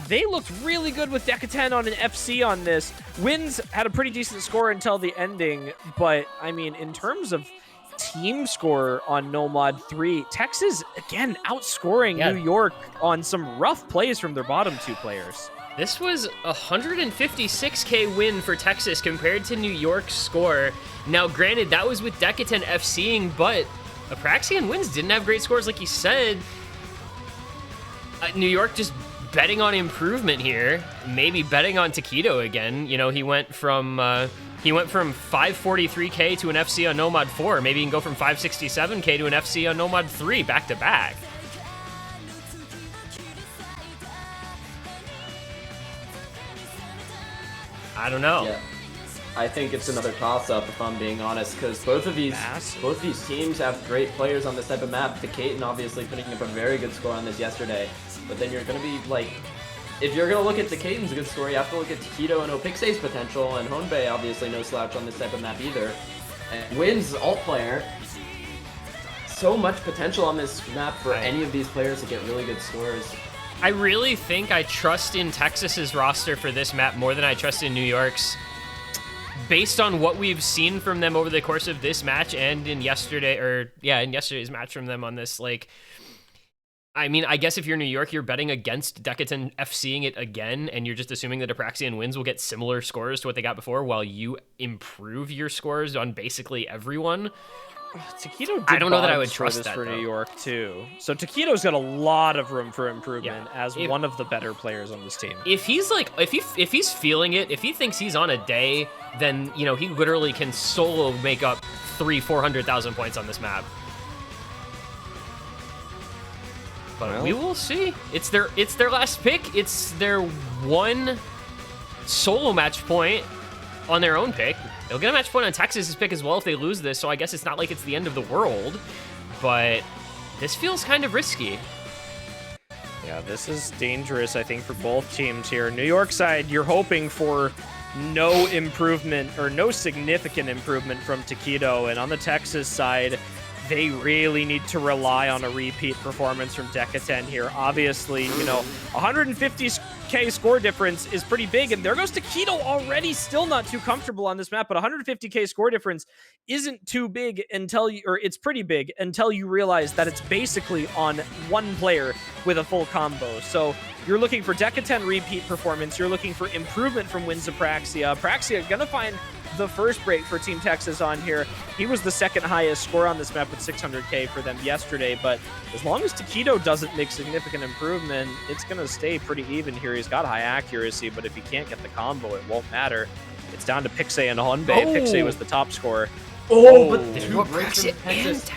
[SPEAKER 2] they looked really good with Decaten on an FC on this. Wins had a pretty decent score until the ending, but, I mean, in terms of team score on Nomad 3, Texas, again, outscoring New York on some rough plays from their bottom 2 players.
[SPEAKER 1] This was a 156k win for Texas compared to New York's score. Now, granted, that was with Decaten FCing, but Apraxia and Wins didn't have great scores, like you said. New York just betting on improvement here, maybe betting on Taquito again. He went from 543k to an FC on Nomad 4. Maybe he can go from 567k to an FC on Nomad 3 back to back. I don't know.
[SPEAKER 3] Yeah. I think it's another toss-up, if I'm being honest, because both of these teams have great players on this type of map. Decaton obviously putting up a very good score on this yesterday, but then you're going to be like, if you're going to look at Decaton's good score, you have to look at Taquito and Opixe's potential, and Honbei obviously no slouch on this type of map either. And Wins, alt player, so much potential on this map for any of these players to get really good scores.
[SPEAKER 1] I really think I trust in Texas's roster for this map more than I trust in New York's. based on what we've seen from them over the course of this match and in yesterday's match from them on this, like, I mean, I guess if you're New York, you're betting against Decatan FCing it again, and you're just assuming that Apraxian wins will get similar scores to what they got before, while you improve your scores on basically everyone.
[SPEAKER 2] Taquito did
[SPEAKER 1] I don't know that I would
[SPEAKER 2] bottoms
[SPEAKER 1] trust
[SPEAKER 2] this
[SPEAKER 1] that,
[SPEAKER 2] for
[SPEAKER 1] though.
[SPEAKER 2] New York too. So Taquito's got a lot of room for improvement as one of the better players on this team.
[SPEAKER 1] If he's like, if he's feeling it, if he thinks he's on a day, then he literally can solo make up 400,000 points on this map. But we will see. It's their last pick. It's their one solo match point on their own pick. They'll get a match point on Texas's pick as well if they lose this, so I guess it's not like it's the end of the world, but this feels kind of risky.
[SPEAKER 2] Yeah, this is dangerous, I think, for both teams here. New York side, you're hoping for no improvement or no significant improvement from Taquito, and on the Texas side, they really need to rely on a repeat performance from Decatan here. Obviously, 150k score difference is pretty big, and there goes Taquito already still not too comfortable on this map, but 150k score difference isn't too big it's pretty big until you realize that it's basically on one player with a full combo. So you're looking for Decatan repeat performance, you're looking for improvement from Wins Apraxia. Apraxia gonna find the first break for Team Texas on here. He was the second highest score on this map with 600k for them yesterday, but as long as Taquito doesn't make significant improvement, it's going to stay pretty even here. He's got high accuracy, but if he can't get the combo, it won't matter. It's down to Pixie and Honbei. Pixie was the top scorer.
[SPEAKER 3] But two breaks from Texas.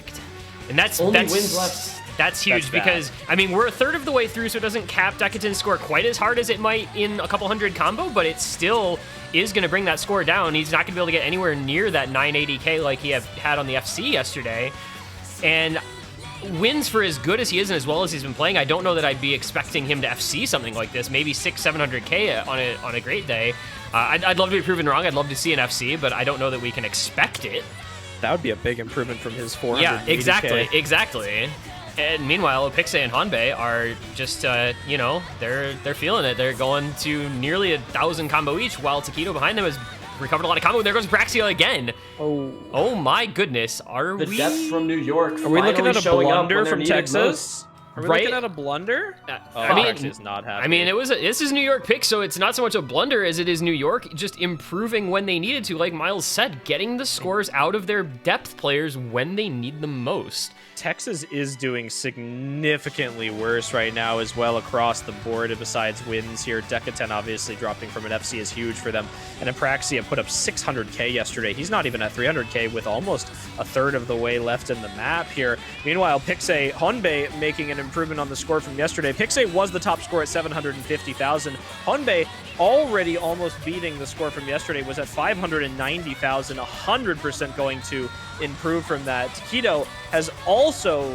[SPEAKER 1] And that's
[SPEAKER 3] wins left.
[SPEAKER 1] That's huge because, I mean, we're a third of the way through, so it doesn't cap Decatan's score quite as hard as it might in a couple hundred combo, but it still is going to bring that score down. He's not going to be able to get anywhere near that 980k like he had on the FC yesterday. And wins for as good as he is and as well as he's been playing, I don't know that I'd be expecting him to FC something like this. Maybe 600-700k on a great day. I'd love to be proven wrong. I'd love to see an FC, but I don't know that we can expect it.
[SPEAKER 2] That would be a big improvement from his 400.
[SPEAKER 1] Yeah, exactly. And meanwhile, Pixie and Honbei are just, they're feeling it. They're going to nearly 1,000 combo each, while Taquito behind them has recovered a lot of combo. There goes Apraxia again. Oh my goodness.
[SPEAKER 3] The depth from New York.
[SPEAKER 2] Are we looking at a blunder from Texas?
[SPEAKER 3] Most.
[SPEAKER 2] Are we looking at a blunder? Apraxia's not happy.
[SPEAKER 1] I mean, this is New York pick, so it's not so much a blunder as it is New York just improving when they needed to, like Miles said, getting the scores out of their depth players when they need them most.
[SPEAKER 2] Texas is doing significantly worse right now as well across the board besides wins here. Decatan obviously dropping from an FC is huge for them. And Apraxia put up 600k yesterday. He's not even at 300k with almost a third of the way left in the map here. Meanwhile, Pixie Honbei making an improvement on the score from yesterday. Pixie was the top score at 750,000. Honbei already almost beating the score from yesterday, was at 590,000, 100% going to improve from that. Taquito has also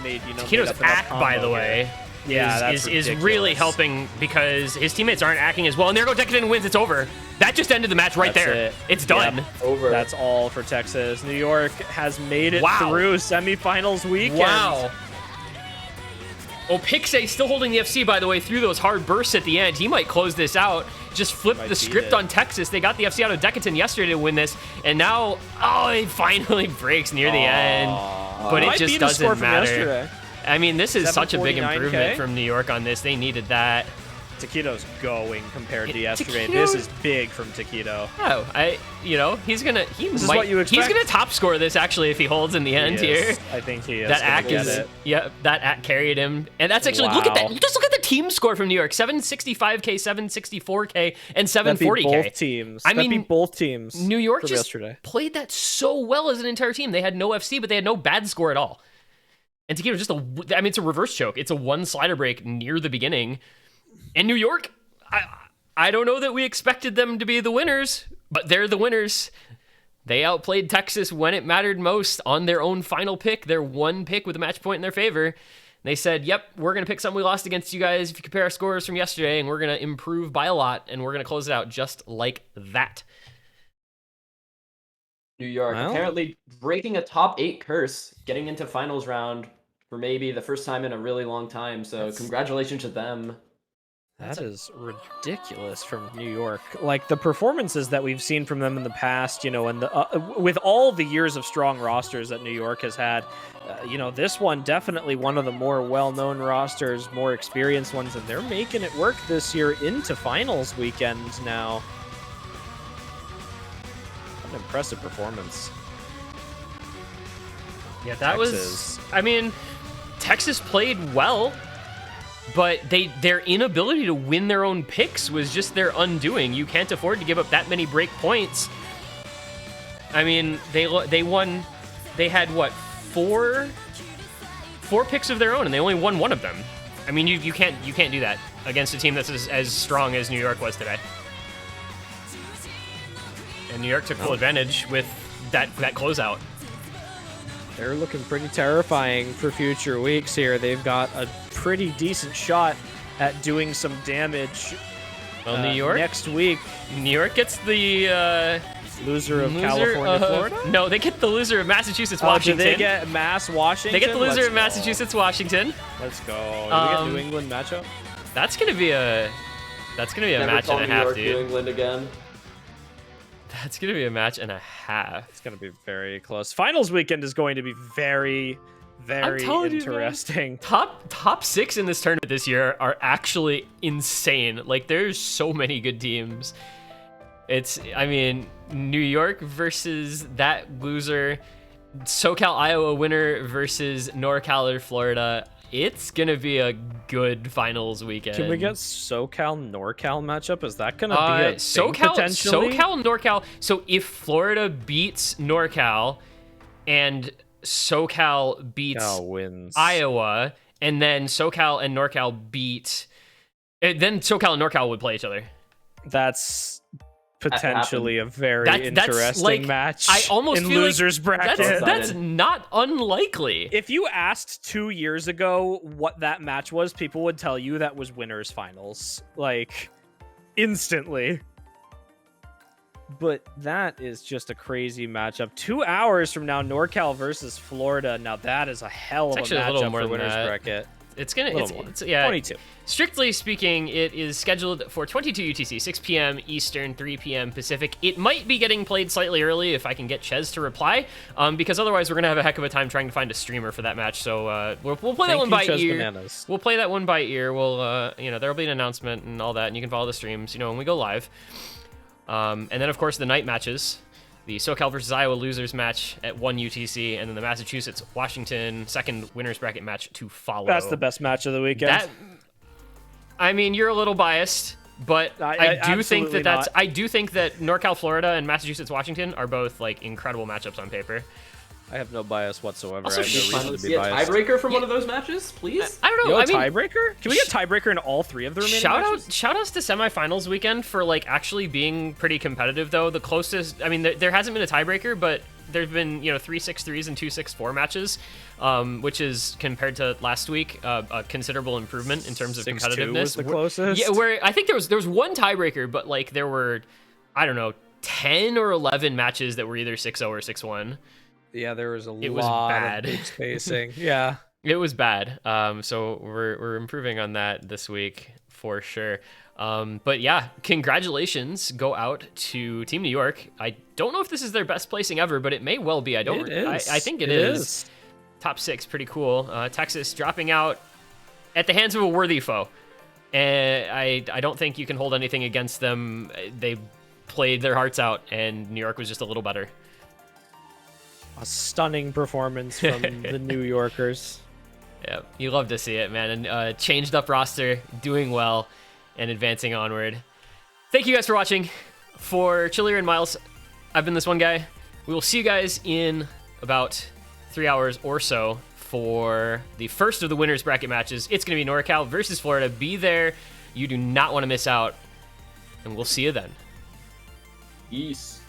[SPEAKER 2] made,
[SPEAKER 1] Taquito's act, by the way, is really helping because his teammates aren't acting as well. And there go Decatan wins. It's over. That just ended the match right there. It's done.
[SPEAKER 2] Yep. Over. That's all for Texas. New York has made it through semifinals weekend.
[SPEAKER 1] Wow. Oh, Pixie still holding the FC, by the way, through those hard bursts at the end. He might close this out. Just flip the script on Texas. They got the FC out of Decatan yesterday to win this, and now, it finally breaks near the end. But it just doesn't matter. I mean, this is such a big improvement from New York on this. They needed that.
[SPEAKER 2] Taquito's going compared to yesterday. This is big from Taquito.
[SPEAKER 1] Oh, he's gonna.
[SPEAKER 2] This is what you expect.
[SPEAKER 1] He's gonna top score this actually if he holds in the end here.
[SPEAKER 2] I think he is.
[SPEAKER 1] That act that act carried him, and that's actually look at that. Just look at the team score from New York: 765k, 764k, and 740k.
[SPEAKER 2] Both teams. I mean, both teams.
[SPEAKER 1] New York just played that so well as an entire team. They had no FC, but they had no bad score at all. And Taquito just it's a reverse choke. It's a one slider break near the beginning. And New York, I don't know that we expected them to be the winners, but they're the winners. They outplayed Texas when it mattered most on their own final pick, their one pick with a match point in their favor. They said, yep, we're going to pick something we lost against you guys if you compare our scores from yesterday, and we're going to improve by a lot, and we're going to close it out just like that.
[SPEAKER 3] New York apparently breaking a top 8 curse, getting into finals round for maybe the first time in a really long time, so congratulations to them.
[SPEAKER 2] That is ridiculous from New York. Like the performances that we've seen from them in the past, and with all the years of strong rosters that New York has had, this one definitely one of the more well-known rosters, more experienced ones, and they're making it work this year into finals weekend now. What an impressive performance.
[SPEAKER 1] Yeah, that was. I mean, Texas played well. But their inability to win their own picks was just their undoing. You can't afford to give up that many break points. I mean, they won. They had what, four picks of their own, and they only won one of them. I mean, you can't do that against a team that's as strong as New York was today. And New York took full advantage with that closeout.
[SPEAKER 2] They're looking pretty terrifying for future weeks here. They've got a pretty decent shot at doing some damage.
[SPEAKER 1] Well, New York
[SPEAKER 2] next week.
[SPEAKER 1] New York gets the
[SPEAKER 2] loser of California, Florida?
[SPEAKER 1] No, they get the loser of Massachusetts, Washington.
[SPEAKER 2] Do they get Washington?
[SPEAKER 1] They get the loser of Massachusetts, Washington.
[SPEAKER 2] Let's go. Do we get New England matchup?
[SPEAKER 1] That's gonna be a match and a half, dude.
[SPEAKER 3] New England again.
[SPEAKER 1] That's going to be a match and a half.
[SPEAKER 2] It's going to be very close. Finals weekend is going to be very, very interesting.
[SPEAKER 1] Top 6 in this tournament this year are actually insane. Like, there's so many good teams. I mean, New York versus that loser, SoCal, Iowa winner versus NorCal or Florida. It's going to be a good finals weekend.
[SPEAKER 2] Can we get SoCal, NorCal matchup? Is that going to be a
[SPEAKER 1] SoCal,
[SPEAKER 2] potentially?
[SPEAKER 1] SoCal, NorCal. So if Florida beats NorCal and SoCal beats
[SPEAKER 2] wins
[SPEAKER 1] Iowa, and then SoCal and NorCal beat... Then SoCal and NorCal would play each other.
[SPEAKER 2] That's potentially a very interesting match.
[SPEAKER 1] I almost
[SPEAKER 2] in
[SPEAKER 1] feel
[SPEAKER 2] losers bracket.
[SPEAKER 1] That's not unlikely.
[SPEAKER 2] If you asked 2 years ago what that match was, people would tell you that was winners finals, like instantly. But that is just a crazy matchup. 2 hours from now, NorCal versus Florida. Now that is a hell of a matchup for winners bracket.
[SPEAKER 1] It's 22. Strictly speaking, it is scheduled for 22 UTC, 6 p.m. Eastern, 3 p.m. Pacific. It might be getting played slightly early if I can get Ches to reply, because otherwise we're gonna have a heck of a time trying to find a streamer for that match. So we'll play that one by ear.
[SPEAKER 2] Bananas.
[SPEAKER 1] We'll play that one by ear. We'll there'll be an announcement and all that, and you can follow the streams, when we go live. And then of course the night matches. The SoCal versus Iowa losers match at 1 UTC, and then the Massachusetts-Washington second winners bracket match to follow.
[SPEAKER 2] That's the best match of the weekend.
[SPEAKER 1] I mean, you're a little biased, but I do think that NorCal, Florida, and Massachusetts-Washington are both like incredible matchups on paper.
[SPEAKER 2] I have no bias whatsoever.
[SPEAKER 3] Also,
[SPEAKER 2] I have no reason to be biased.
[SPEAKER 3] Tiebreaker from one of those matches, please.
[SPEAKER 1] I don't know.
[SPEAKER 2] Tiebreaker? Can we get tiebreaker in all 3 of the remaining matches?
[SPEAKER 1] Shout-outs to semifinals weekend for like actually being pretty competitive though. The closest, I mean, there hasn't been a tiebreaker, but there's been 3 6-3s and 2 6-4 matches, which is compared to last week a considerable improvement in terms of
[SPEAKER 2] 6-2
[SPEAKER 1] competitiveness.
[SPEAKER 2] Was the closest?
[SPEAKER 1] Yeah, where I think there was one tiebreaker, but like there were, I don't know, 10 or 11 matches that were either 6-0 or 6-1.
[SPEAKER 2] Yeah, there was a lot of big spacing. Yeah.
[SPEAKER 1] It was bad. So we're improving on that this week for sure. But yeah, congratulations go out to Team New York. I don't know if this is their best placing ever, but it may well be. I think it is. Top 6, pretty cool. Texas dropping out at the hands of a worthy foe. And I don't think you can hold anything against them. They played their hearts out, and New York was just a little better.
[SPEAKER 2] A stunning performance from the New Yorkers.
[SPEAKER 1] Yeah, you love to see it, man. And changed up roster, doing well, and advancing onward. Thank you guys for watching. For Chillier and Miles, I've been this one guy. We will see you guys in about 3 hours or so for the first of the winners bracket matches. It's going to be NorCal versus Florida. Be there. You do not want to miss out. And we'll see you then.
[SPEAKER 3] Peace.